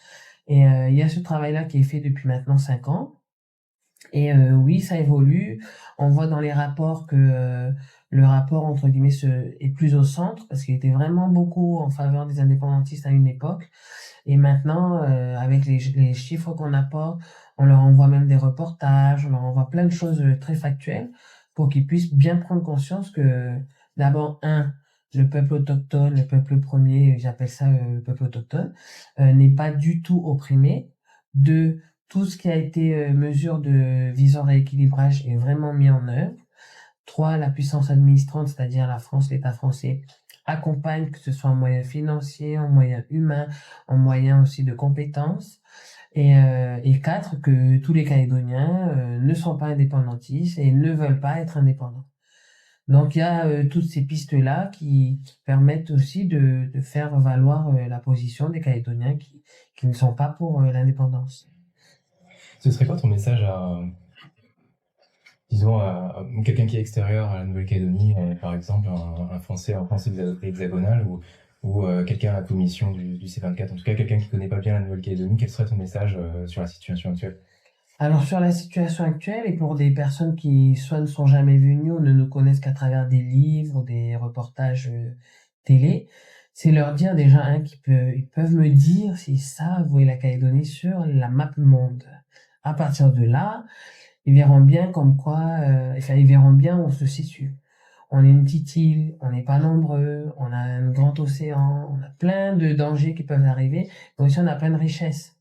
Et il y a ce travail-là qui est fait depuis maintenant 5 ans. Et oui, ça évolue. On voit dans les rapports que le rapport, entre guillemets, est plus au centre, parce qu'il était vraiment beaucoup en faveur des indépendantistes à une époque. Et maintenant, avec les chiffres qu'on apporte, on leur envoie même des reportages, on leur envoie plein de choses très factuelles pour qu'ils puissent bien prendre conscience que, d'abord, le peuple autochtone, le peuple premier, j'appelle ça le peuple autochtone, n'est pas du tout opprimé. Deux, tout ce qui a été mesure de visant rééquilibrage est vraiment mis en œuvre. 3, la puissance administrante, c'est-à-dire la France, l'État français, accompagne, que ce soit en moyens financiers, en moyens humains, en moyens aussi de compétences. Et 4, que tous les Calédoniens ne sont pas indépendantistes et ne veulent pas être indépendants. Donc il y a toutes ces pistes-là qui permettent aussi de faire valoir la position des Calédoniens qui ne sont pas pour l'indépendance. Ce serait quoi ton message à, disons, à quelqu'un qui est extérieur à la Nouvelle-Calédonie, par exemple, un Français hexagonal ou quelqu'un à la commission du C24, en tout cas quelqu'un qui connaît pas bien la Nouvelle-Calédonie, quel serait ton message sur la situation actuelle? Alors sur la situation actuelle, et pour des personnes qui soit ne sont jamais venues ou ne nous connaissent qu'à travers des livres ou des reportages télé, c'est leur dire déjà ils peuvent me dire s'ils savent où est la Calédonie sur la map monde. À partir de là, ils verront bien comme quoi, ils verront bien où on se situe. On est une petite île, on n'est pas nombreux, on a un grand océan, on a plein de dangers qui peuvent arriver, mais aussi on a plein de richesses.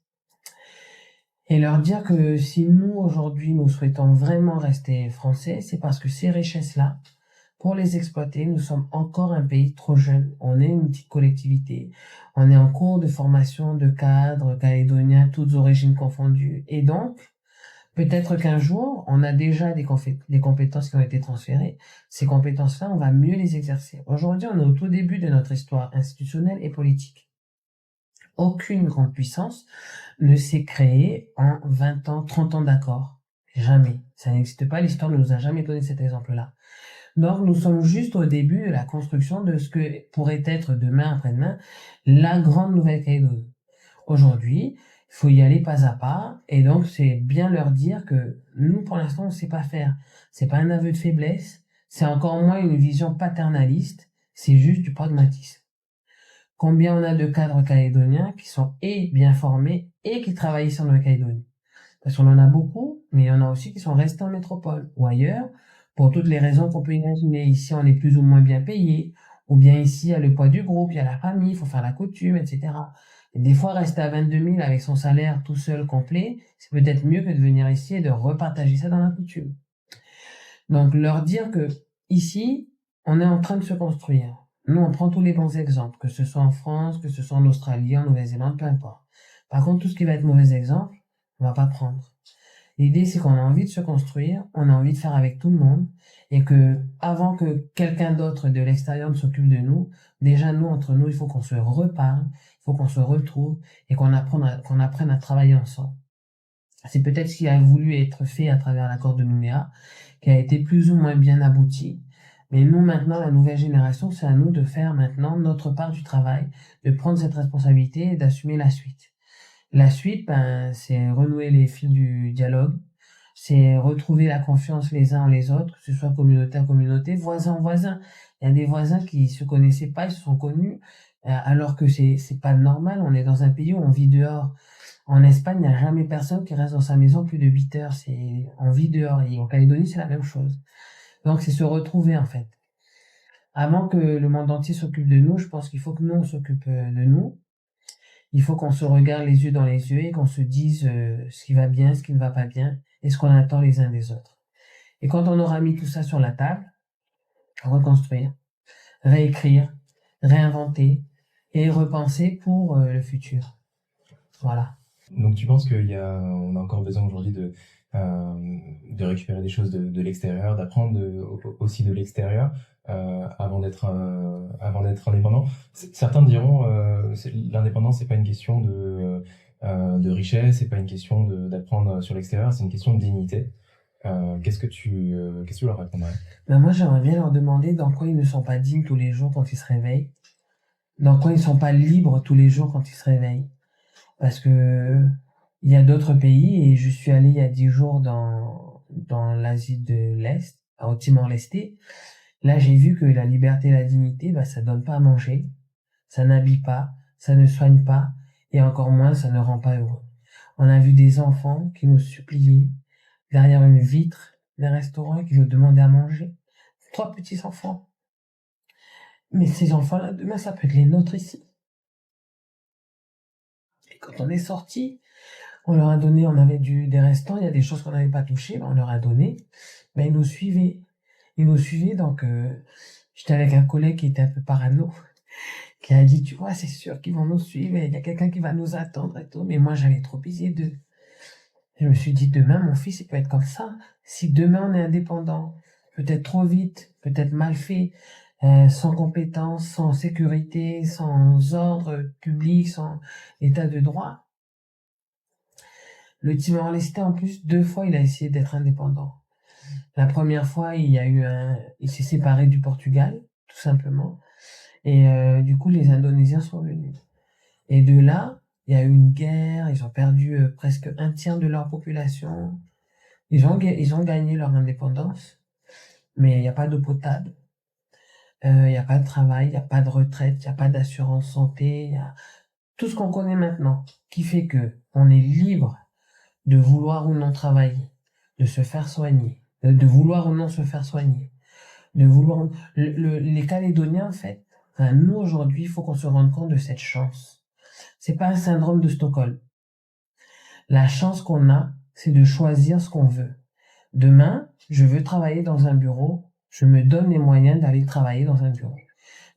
Et leur dire que si nous, aujourd'hui, nous souhaitons vraiment rester français, c'est parce que ces richesses-là, pour les exploiter, nous sommes encore un pays trop jeune. On est une petite collectivité. On est en cours de formation de cadres calédoniens, toutes origines confondues. Et donc, peut-être qu'un jour, on a déjà des compétences qui ont été transférées. Ces compétences-là, on va mieux les exercer. Aujourd'hui, on est au tout début de notre histoire institutionnelle et politique. Aucune grande puissance ne s'est créée en 20 ans, 30 ans d'accord. Jamais. Ça n'existe pas. L'histoire ne nous a jamais donné cet exemple-là. Donc, nous sommes juste au début de la construction de ce que pourrait être demain après-demain la grande Nouvelle-Calédonie. Aujourd'hui, il faut y aller pas à pas, et donc c'est bien leur dire que nous, pour l'instant, on ne sait pas faire. C'est pas un aveu de faiblesse, c'est encore moins une vision paternaliste, c'est juste du pragmatisme. Combien on a de cadres calédoniens qui sont et bien formés et qui travaillent sur la Calédonie? Parce qu'on en a beaucoup, mais il y en a aussi qui sont restés en métropole ou ailleurs, pour toutes les raisons qu'on peut imaginer. Ici, on est plus ou moins bien payé, ou bien ici, il y a le poids du groupe, il y a la famille, il faut faire la coutume, etc. Et des fois, rester à 22 000 avec son salaire tout seul complet, c'est peut-être mieux que de venir ici et de repartager ça dans la coutume. Donc, leur dire que ici, on est en train de se construire. Nous, on prend tous les bons exemples, que ce soit en France, que ce soit en Australie, en Nouvelle-Zélande, peu importe. Par contre, tout ce qui va être mauvais exemple, on va pas prendre. L'idée, c'est qu'on a envie de se construire, on a envie de faire avec tout le monde, et que, avant que quelqu'un d'autre de l'extérieur ne s'occupe de nous, déjà, nous, entre nous, il faut qu'on se reparle, il faut qu'on se retrouve, et qu'on apprenne à travailler ensemble. C'est peut-être ce qui a voulu être fait à travers l'accord de Nouméa, qui a été plus ou moins bien abouti. Mais nous, maintenant, la nouvelle génération, c'est à nous de faire maintenant notre part du travail, de prendre cette responsabilité et d'assumer la suite. La suite, ben, c'est renouer les fils du dialogue, c'est retrouver la confiance les uns en les autres, que ce soit communauté à communauté, voisin en voisin. Il y a des voisins qui se connaissaient pas, ils se sont connus, alors que c'est pas normal. On est dans un pays où on vit dehors. En Espagne, il n'y a jamais personne qui reste dans sa maison plus de 8 heures. On vit dehors. Et en Calédonie, c'est la même chose. Donc, c'est se retrouver, en fait. Avant que le monde entier s'occupe de nous, je pense qu'il faut que nous, on s'occupe de nous. Il faut qu'on se regarde les yeux dans les yeux et qu'on se dise ce qui va bien, ce qui ne va pas bien et ce qu'on attend les uns des autres. Et quand on aura mis tout ça sur la table, reconstruire, réécrire, réinventer et repenser pour le futur. Voilà. Donc tu penses on a encore besoin aujourd'hui de récupérer des choses de l'extérieur, d'apprendre aussi de l'extérieur avant d'être indépendant. Certains diront l'indépendance c'est pas une question de richesse, c'est pas une question d'apprendre sur l'extérieur, c'est une question de dignité. Qu'est-ce que tu leur répondrais? Ben moi, j'aimerais bien leur demander dans quoi ils ne sont pas dignes tous les jours quand ils se réveillent, dans quoi ils ne sont pas libres tous les jours quand ils se réveillent. Parce que il y a d'autres pays, et je suis allé il y a 10 jours dans l'Asie de l'Est, à Timor-Leste. Là, j'ai vu que la liberté et la dignité, bah, ça donne pas à manger, ça n'habille pas, ça ne soigne pas, et encore moins, ça ne rend pas heureux. On a vu des enfants qui nous suppliaient derrière une vitre des restaurants, qui nous demandaient à manger. 3 petits enfants. Mais ces enfants-là, demain, ça peut être les nôtres ici. Et quand on est sorti, on leur a donné, on avait des restants, il y a des choses qu'on n'avait pas touchées, on leur a donné. Ben, ils nous suivaient. Ils nous suivaient, donc j'étais avec un collègue qui était un peu parano, qui a dit, tu vois, c'est sûr qu'ils vont nous suivre, il y a quelqu'un qui va nous attendre et tout. Mais moi, j'avais trop pitié d'eux. Je me suis dit, demain, mon fils, il peut être comme ça. Si demain, on est indépendant, peut-être trop vite, peut-être mal fait, sans compétence, sans sécurité, sans ordre public, sans état de droit. Le Timor-Leste, en plus, 2 fois, il a essayé d'être indépendant. La première fois, il s'est séparé du Portugal, tout simplement. Et du coup, les Indonésiens sont venus. Et de là, il y a eu une guerre, ils ont perdu presque un tiers de leur population. Ils ont gagné leur indépendance, mais il n'y a pas d'eau potable, il n'y a pas de travail, il n'y a pas de retraite, il n'y a pas d'assurance santé, il y a tout ce qu'on connaît maintenant, qui fait que on est libre de vouloir ou non travailler, de se faire soigner, de vouloir ou non se faire soigner, de vouloir... les Calédoniens, en fait, enfin, nous, aujourd'hui, il faut qu'on se rende compte de cette chance. C'est pas un syndrome de Stockholm. La chance qu'on a, c'est de choisir ce qu'on veut. Demain, je veux travailler dans un bureau, je me donne les moyens d'aller travailler dans un bureau.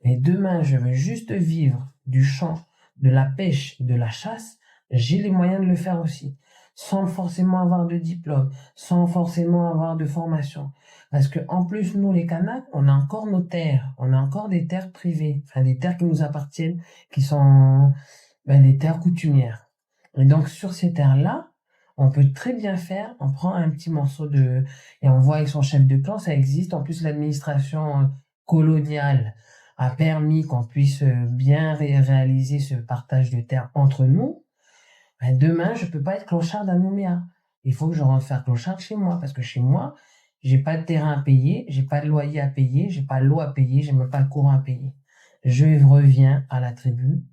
Mais demain, je veux juste vivre du champ, de la pêche, de la chasse, j'ai les moyens de le faire aussi, sans forcément avoir de diplôme, sans forcément avoir de formation. Parce que en plus, nous, les Kanaks, on a encore nos terres, on a encore des terres privées, enfin des terres qui nous appartiennent, qui sont des terres coutumières. Et donc, sur ces terres-là, on peut très bien faire, on prend un petit morceau et on voit avec son chef de clan, ça existe. En plus, l'administration coloniale a permis qu'on puisse bien réaliser ce partage de terres entre nous. Ben, demain, je peux pas être clochard à Nouméa. Il faut que je rentre faire clochard chez moi, parce que chez moi, j'ai pas de terrain à payer, j'ai pas de loyer à payer, j'ai pas l'eau à payer, j'ai même pas le courant à payer. Je reviens à la tribu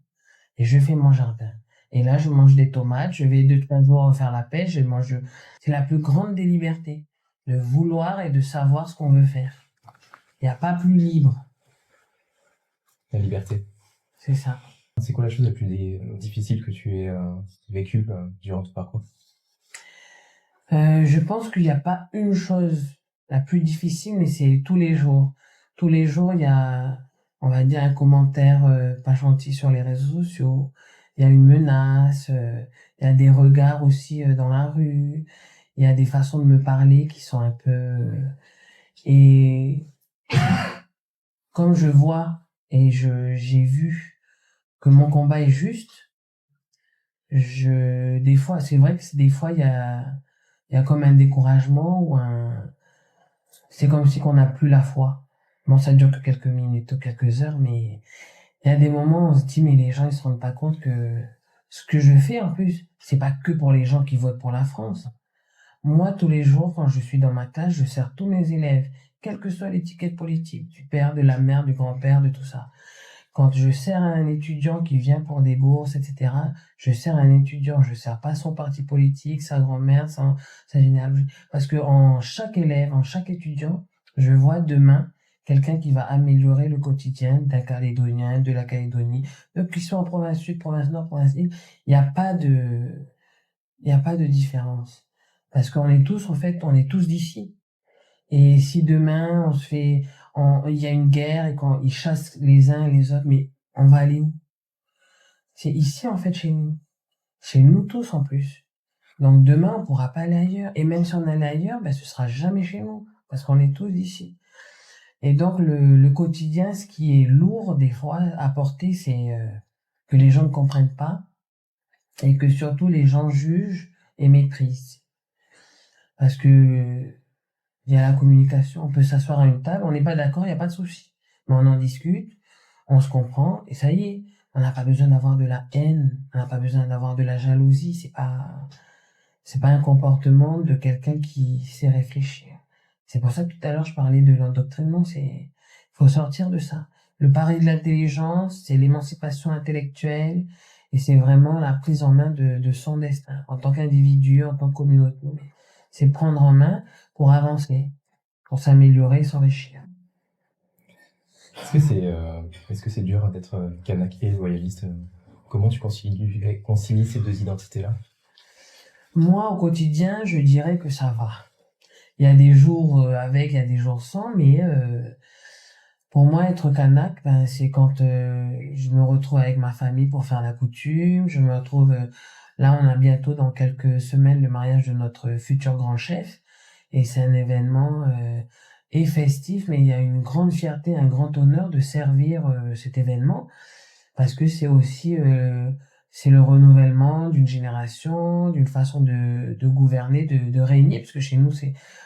et je fais mon jardin. Et là, je mange des tomates, je vais 2-3 jours faire la pêche, je mange. C'est la plus grande des libertés, de vouloir et de savoir ce qu'on veut faire. Il n'y a pas plus libre. La liberté. C'est ça. C'est quoi la chose la plus difficile que tu aies vécue durant ton parcours? Je pense qu'il n'y a pas une chose la plus difficile, mais c'est tous les jours. Tous les jours, il y a, on va dire, un commentaire pas gentil sur les réseaux sociaux. Il y a une menace. Il y a des regards aussi dans la rue. Il y a des façons de me parler qui sont un peu... Et comme je vois et j'ai vu que mon combat est juste, des fois, c'est vrai que des fois, il y a comme un découragement ou c'est comme si qu'on n'a plus la foi. Bon, ça dure que quelques minutes ou quelques heures, mais il y a des moments où on se dit, mais les gens, ils se rendent pas compte que ce que je fais, en plus, c'est pas que pour les gens qui votent pour la France. Moi, tous les jours, quand je suis dans ma classe, je sers tous mes élèves, quelle que soit l'étiquette politique, du père, de la mère, du grand-père, de tout ça. Quand je sers un étudiant qui vient pour des bourses, etc., je sers un étudiant, je sers pas son parti politique, sa grand-mère, sa généalogie. Parce que en chaque élève, en chaque étudiant, je vois demain quelqu'un qui va améliorer le quotidien d'un Calédonien, de la Calédonie, qu'ils soient en province sud, province nord, province île. Il n'y a pas de différence. Parce qu'on est tous, en fait, on est tous d'ici. Et si demain, il y a une guerre et quand ils chassent les uns et les autres, mais on va aller où? C'est ici, en fait, chez nous. Chez nous tous, en plus. Donc demain, on pourra pas aller ailleurs. Et même si on allait ailleurs, ben, ce sera jamais chez nous. Parce qu'on est tous d'ici. Et donc, le quotidien, ce qui est lourd, des fois, à porter, c'est que les gens ne comprennent pas. Et que surtout, les gens jugent et méprisent. Parce que il y a la communication, on peut s'asseoir à une table, on n'est pas d'accord, il n'y a pas de souci. Mais on en discute, on se comprend, et ça y est. On n'a pas besoin d'avoir de la haine, on n'a pas besoin d'avoir de la jalousie, c'est pas un comportement de quelqu'un qui sait réfléchir. C'est pour ça que tout à l'heure je parlais de l'endoctrinement, faut sortir de ça. Le pari de l'intelligence, c'est l'émancipation intellectuelle, et c'est vraiment la prise en main de son destin, en tant qu'individu, en tant que communauté. C'est prendre en main pour avancer, pour s'améliorer et s'enrichir. Est-ce que c'est dur d'être kanak et loyaliste? Comment tu concilies ces deux identités-là? Moi, au quotidien, je dirais que ça va. Il y a des jours avec, il y a des jours sans, mais pour moi, être kanak, ben, c'est quand je me retrouve avec ma famille pour faire la coutume. Je me retrouve... là, on a bientôt, dans quelques semaines, le mariage de notre futur grand chef. Et c'est un événement et festif, mais il y a une grande fierté, un grand honneur de servir cet événement. Parce que c'est aussi... c'est le renouvellement d'une génération, d'une façon de gouverner, de régner. Parce que chez nous,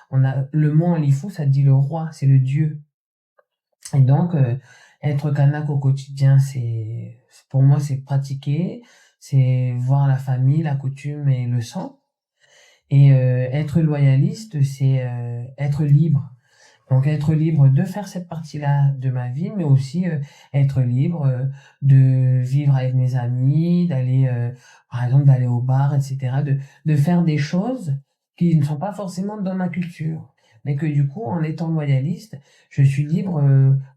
le mot en lifou, ça dit le roi, c'est le dieu. Et donc, être kanak au quotidien, pour moi, c'est pratiquer, c'est voir la famille, la coutume et le sang. Et être loyaliste, c'est être libre. Donc, être libre de faire cette partie-là de ma vie, mais aussi être libre de vivre avec mes amis, par exemple, d'aller au bar, etc., de faire des choses qui ne sont pas forcément dans ma culture. Mais que du coup, en étant loyaliste, je suis libre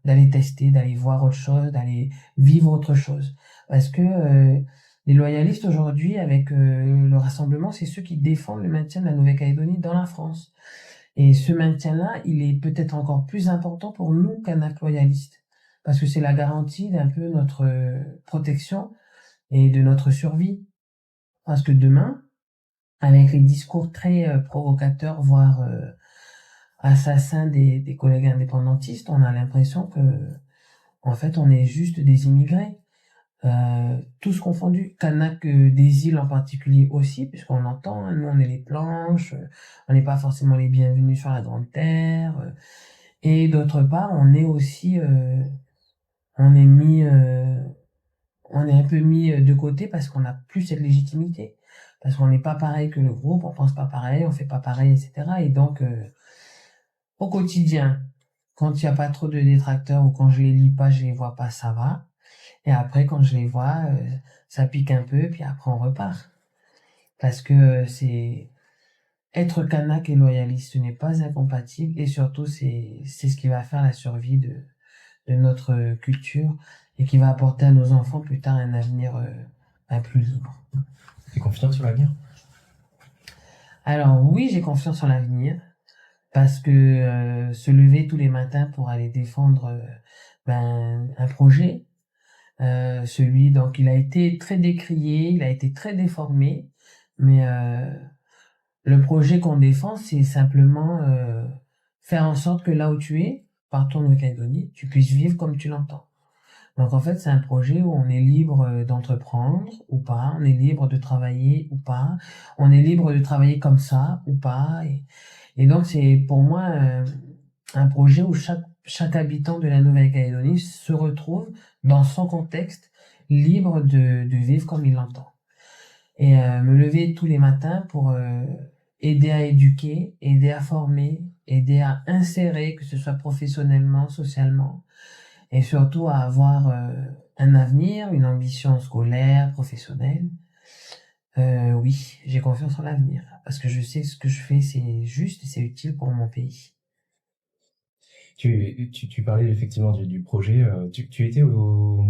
d'aller tester, d'aller voir autre chose, d'aller vivre autre chose. Parce que Les loyalistes aujourd'hui, avec le rassemblement, c'est ceux qui défendent le maintien de la Nouvelle-Calédonie dans la France. Et ce maintien-là, il est peut-être encore plus important pour nous, Kanak loyalistes, parce que c'est la garantie d'un peu notre protection et de notre survie. Parce que demain, avec les discours très provocateurs, voire assassins des collègues indépendantistes, on a l'impression que, en fait, on est juste des immigrés. Tous confondus, Kanak des îles en particulier aussi, puisqu'on entend, hein, nous on est les planches, on n'est pas forcément les bienvenus sur la Grande Terre, et d'autre part, on est aussi, on est mis, on est un peu mis de côté parce qu'on n'a plus cette légitimité, parce qu'on n'est pas pareil que le groupe, on pense pas pareil, on fait pas pareil, etc. Et donc, au quotidien, quand il n'y a pas trop de détracteurs ou quand je les lis pas, je les vois pas, ça va. Et après, quand je les vois, ça pique un peu, puis après on repart. Parce que c'est être kanak et loyaliste, ce n'est pas incompatible, et surtout c'est ce qui va faire la survie de notre culture et qui va apporter à nos enfants plus tard un avenir un plus libre. T'es confiant sur l'avenir? Alors oui, j'ai confiance en l'avenir parce que se lever tous les matins pour aller défendre un projet, celui donc il a été très décrié, il a été très déformé, mais le projet qu'on défend, c'est simplement faire en sorte que là où tu es, partout en Nouvelle-Calédonie, tu puisses vivre comme tu l'entends. Donc en fait, c'est un projet où on est libre d'entreprendre ou pas, on est libre de travailler ou pas, on est libre de travailler comme ça ou pas. Et donc c'est pour moi un projet où chaque habitant de la Nouvelle-Calédonie se retrouve dans son contexte, libre de vivre comme il l'entend. Et me lever tous les matins pour aider à éduquer, aider à former, aider à insérer, que ce soit professionnellement, socialement, et surtout à avoir un avenir, une ambition scolaire, professionnelle. Oui, j'ai confiance en l'avenir, parce que je sais que ce que je fais, c'est juste et c'est utile pour mon pays. Tu parlais effectivement du projet. Tu étais aux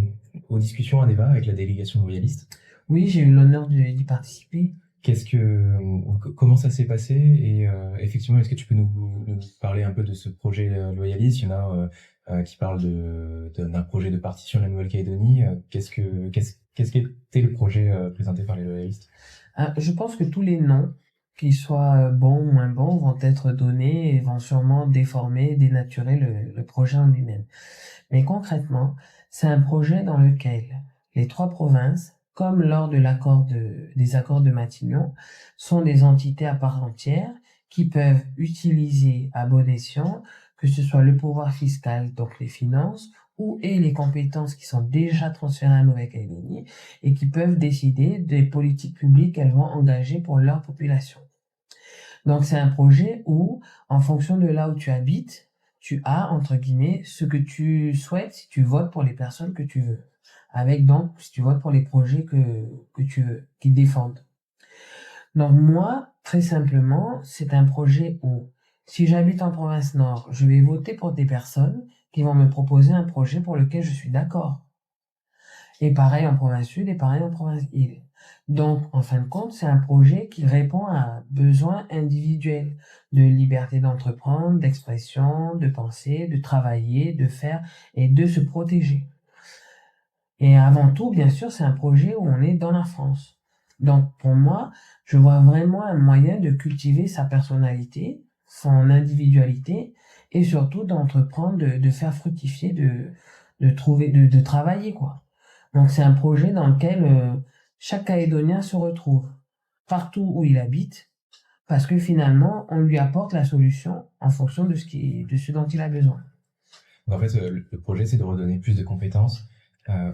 discussions, à débat avec la délégation loyaliste. Oui, j'ai eu l'honneur d'y participer. Comment ça s'est passé? Et effectivement, est-ce que tu peux nous parler un peu de ce projet loyaliste? Il y en a qui parlent d'un projet de partition de la Nouvelle-Calédonie. Qu'est-ce qu'était le projet présenté par les loyalistes? Je pense que tous les noms, qu'ils soient bons ou moins bons, vont être donnés et vont sûrement déformer, dénaturer le projet en lui-même. Mais concrètement, c'est un projet dans lequel les trois provinces, comme lors de des accords de Matignon, sont des entités à part entière qui peuvent utiliser à bon escient, que ce soit le pouvoir fiscal, donc les finances, et les compétences qui sont déjà transférées à Nouvelle-Calédonie et qui peuvent décider des politiques publiques qu'elles vont engager pour leur population. Donc c'est un projet où, en fonction de là où tu habites, tu as, entre guillemets, ce que tu souhaites si tu votes pour les personnes que tu veux. Avec donc, si tu votes pour les projets que tu veux, qu'ils défendent. Donc moi, très simplement, c'est un projet où, si j'habite en province nord, je vais voter pour des personnes qui vont me proposer un projet pour lequel je suis d'accord. Et pareil en province sud et pareil en province île. Donc, en fin de compte, c'est un projet qui répond à un besoin individuel de liberté d'entreprendre, d'expression, de penser, de travailler, de faire et de se protéger. Et avant tout, bien sûr, c'est un projet où on est dans la France. Donc, pour moi, je vois vraiment un moyen de cultiver sa personnalité, son individualité, et surtout d'entreprendre, de faire fructifier, de trouver, de travailler, quoi. Donc, c'est un projet dans lequel chaque Calédonien se retrouve, partout où il habite, parce que finalement, on lui apporte la solution en fonction de ce dont il a besoin. En fait, le projet, c'est de redonner plus de compétences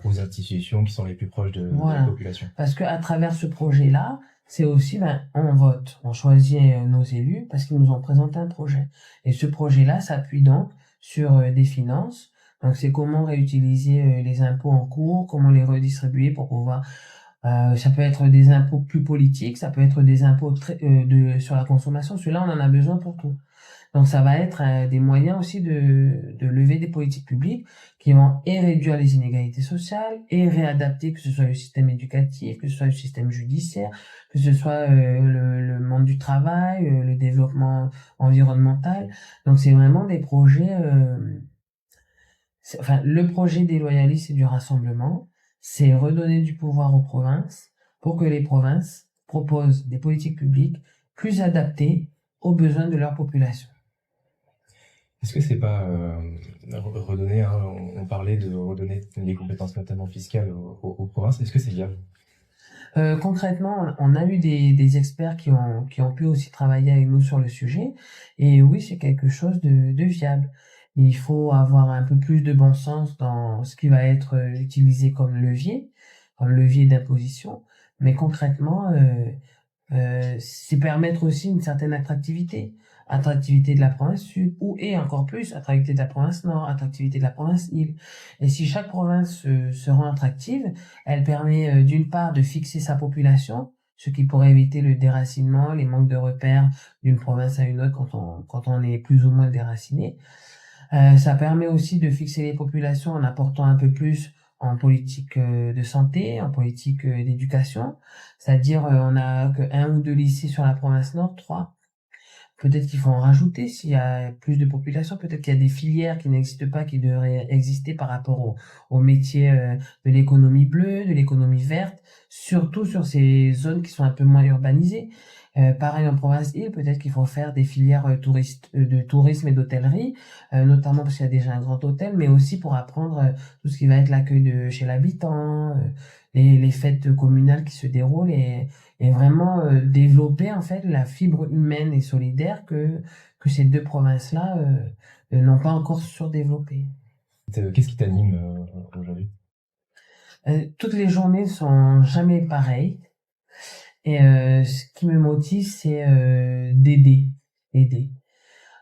aux institutions qui sont les plus proches de la population. Parce que à travers ce projet-là, c'est aussi, on vote, on choisit nos élus parce qu'ils nous ont présenté un projet. Et ce projet-là s'appuie donc sur des finances. Donc c'est comment réutiliser les impôts en cours, comment les redistribuer pour pouvoir. Ça peut être des impôts plus politiques, ça peut être des impôts sur la consommation. Ceux-là, on en a besoin pour tout. Donc ça va être des moyens aussi de lever des politiques publiques qui vont et réduire les inégalités sociales et réadapter, que ce soit le système éducatif, que ce soit le système judiciaire, que ce soit le monde du travail, le développement environnemental. Donc c'est vraiment des projets, enfin le projet des loyalistes et du rassemblement, c'est redonner du pouvoir aux provinces pour que les provinces proposent des politiques publiques plus adaptées aux besoins de leur population. Est-ce que c'est pas redonner, hein, on parlait de redonner les compétences notamment fiscales aux provinces, est-ce que c'est viable? Concrètement, on a eu des experts qui ont pu aussi travailler avec nous sur le sujet. Et oui, c'est quelque chose de viable. Il faut avoir un peu plus de bon sens dans ce qui va être utilisé comme levier d'imposition. Mais concrètement, c'est permettre aussi une certaine attractivité. Attractivité de la province sud, ou et encore plus, attractivité de la province nord, attractivité de la province île. Et si chaque province se rend attractive, elle permet d'une part de fixer sa population, ce qui pourrait éviter le déracinement, les manques de repères d'une province à une autre quand on est plus ou moins déraciné. Ça permet aussi de fixer les populations en apportant un peu plus en politique de santé, en politique d'éducation. C'est-à-dire, on a que un ou deux lycées sur la province nord, trois. Peut-être qu'il faut en rajouter s'il y a plus de population. Peut-être qu'il y a des filières qui n'existent pas, qui devraient exister par rapport aux métiers de l'économie bleue, de l'économie verte, surtout sur ces zones qui sont un peu moins urbanisées. Pareil en province-île, peut-être qu'il faut faire des filières de tourisme et d'hôtellerie, notamment parce qu'il y a déjà un grand hôtel, mais aussi pour apprendre tout ce qui va être l'accueil de chez l'habitant, les fêtes communales qui se déroulent et vraiment développer en fait la fibre humaine et solidaire que ces deux provinces-là n'ont pas encore surdéveloppée. Qu'est-ce qui t'anime aujourd'hui? Toutes les journées sont jamais pareilles et ce qui me motive c'est aider.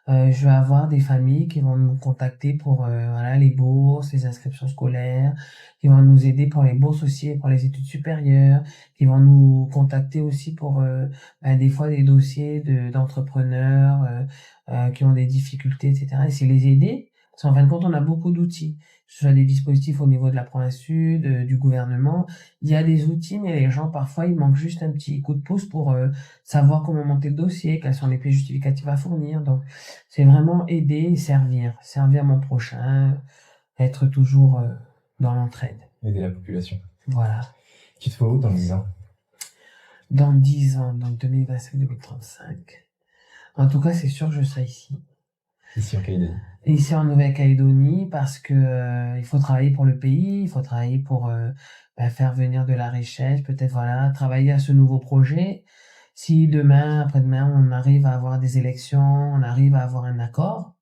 Je vais avoir des familles qui vont nous contacter pour voilà les bourses, les inscriptions scolaires, qui vont nous aider pour les bourses aussi et pour les études supérieures, qui vont nous contacter aussi pour des fois des dossiers d'entrepreneurs qui ont des difficultés, etc. Et c'est les aider. Parce qu'en fin de compte, on a beaucoup d'outils. Que ce soit des dispositifs au niveau de la province sud, du gouvernement. Il y a des outils, mais les gens, parfois, ils manquent juste un petit coup de pouce pour savoir comment monter le dossier, quelles sont les pièces justificatives à fournir. Donc, c'est vraiment aider et servir mon prochain, être toujours dans l'entraide. Aider la population. Voilà. Tu te vois où dans 10 ans? Dans 10 ans, donc 2025-2035. En tout cas, c'est sûr que je serai ici. Ici en Calédonie. Ici en Nouvelle-Calédonie, parce que il faut travailler pour le pays, il faut travailler pour faire venir de la richesse, peut-être voilà, travailler à ce nouveau projet. Si demain, après-demain, on arrive à avoir des élections, on arrive à avoir un accord,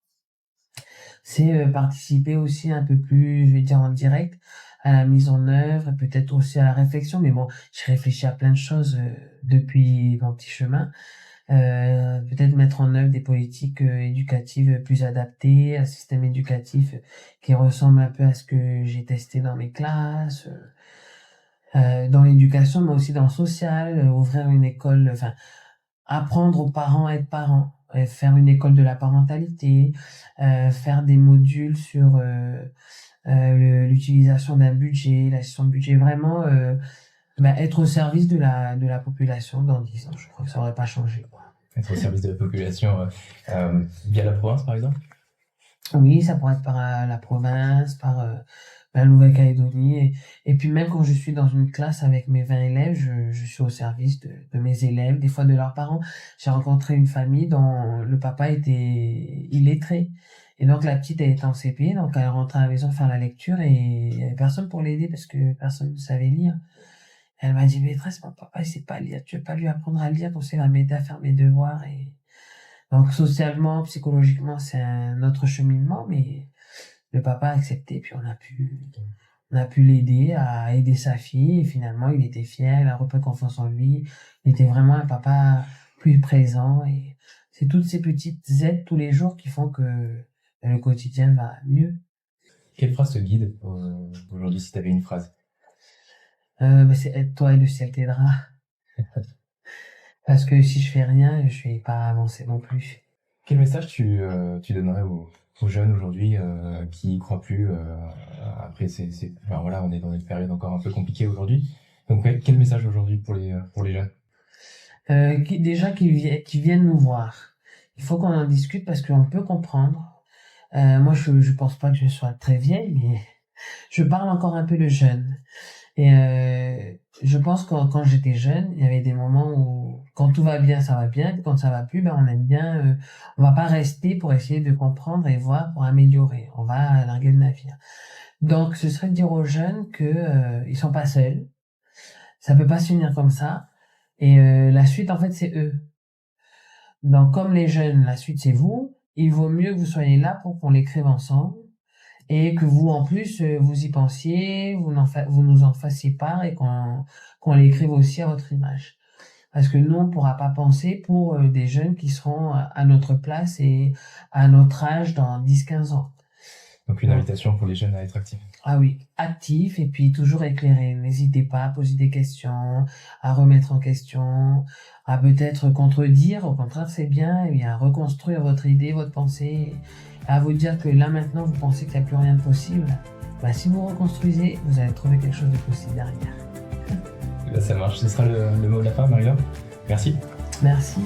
c'est participer aussi un peu plus, je vais dire en direct, à la mise en œuvre, et peut-être aussi à la réflexion. Mais bon, j'ai réfléchi à plein de choses depuis mon petit chemin. Peut-être mettre en œuvre des politiques éducatives plus adaptées, un système éducatif qui ressemble un peu à ce que j'ai testé dans mes classes, dans l'éducation, mais aussi dans le social, ouvrir une école, enfin, apprendre aux parents à être parents, faire une école de la parentalité, faire des modules sur l'utilisation d'un budget, la gestion de budget, vraiment être au service de la population dans 10 ans. Je crois que ça aurait pas changé, quoi. Être au service de la population via la province, par exemple? Oui, ça pourrait être par la province, par la Nouvelle-Calédonie. Et puis même quand je suis dans une classe avec mes 20 élèves, je suis au service de mes élèves, des fois de leurs parents. J'ai rencontré une famille dont le papa était illettré. Et donc la petite, elle était en CP, donc elle rentrait à la maison faire la lecture et il y avait personne pour l'aider parce que personne ne savait lire. Elle m'a dit, maîtresse, mon papa, il sait pas lire, tu veux pas lui apprendre à lire, donc ça va m'aider à faire mes devoirs. Et donc socialement, psychologiquement, c'est un autre cheminement, mais le papa a accepté, puis on a pu l'aider à aider sa fille, et finalement, il était fier, il a repris confiance en lui, il était vraiment un papa plus présent, et c'est toutes ces petites aides tous les jours qui font que le quotidien va mieux. Quelle phrase te guide aujourd'hui, si tu avais une phrase? C'est aide-toi et le ciel t'aidera. Parce que si je fais rien, je vais pas avancer non plus. Quel message tu donnerais aux jeunes aujourd'hui qui y croient plus après enfin, voilà, on est dans une période encore un peu compliquée aujourd'hui. Donc quel message aujourd'hui pour les jeunes? Déjà qui viennent nous voir. Il faut qu'on en discute parce qu'on peut comprendre. Moi, je pense pas que je sois très vieille, mais je parle encore un peu de jeune. Et je pense que quand j'étais jeune, il y avait des moments où quand tout va bien, ça va bien. Quand ça va plus, ben on aime bien. On va pas rester pour essayer de comprendre et voir pour améliorer. On va larguer le navire. Donc, ce serait de dire aux jeunes que ils sont pas seuls. Ça peut pas se finir comme ça. Et la suite, en fait, c'est eux. Donc, comme les jeunes, la suite, c'est vous. Il vaut mieux que vous soyez là pour qu'on l'écrive ensemble et que vous, en plus, vous y pensiez, vous nous en fassiez part et qu'on l'écrive aussi à votre image. Parce que nous, on pourra pas penser pour des jeunes qui seront à notre place et à notre âge dans 10-15 ans. Donc une invitation pour les jeunes à être actifs. Ah oui, actif et puis toujours éclairé. N'hésitez pas à poser des questions, à remettre en question, à peut-être contredire. Au contraire, c'est bien, et à reconstruire votre idée, votre pensée, à vous dire que là maintenant vous pensez qu'il n'y a plus rien de possible. Bah, si vous reconstruisez, vous allez trouver quelque chose de possible derrière. Là, ça marche. Ce sera le mot de la fin, Maria. Merci. Merci.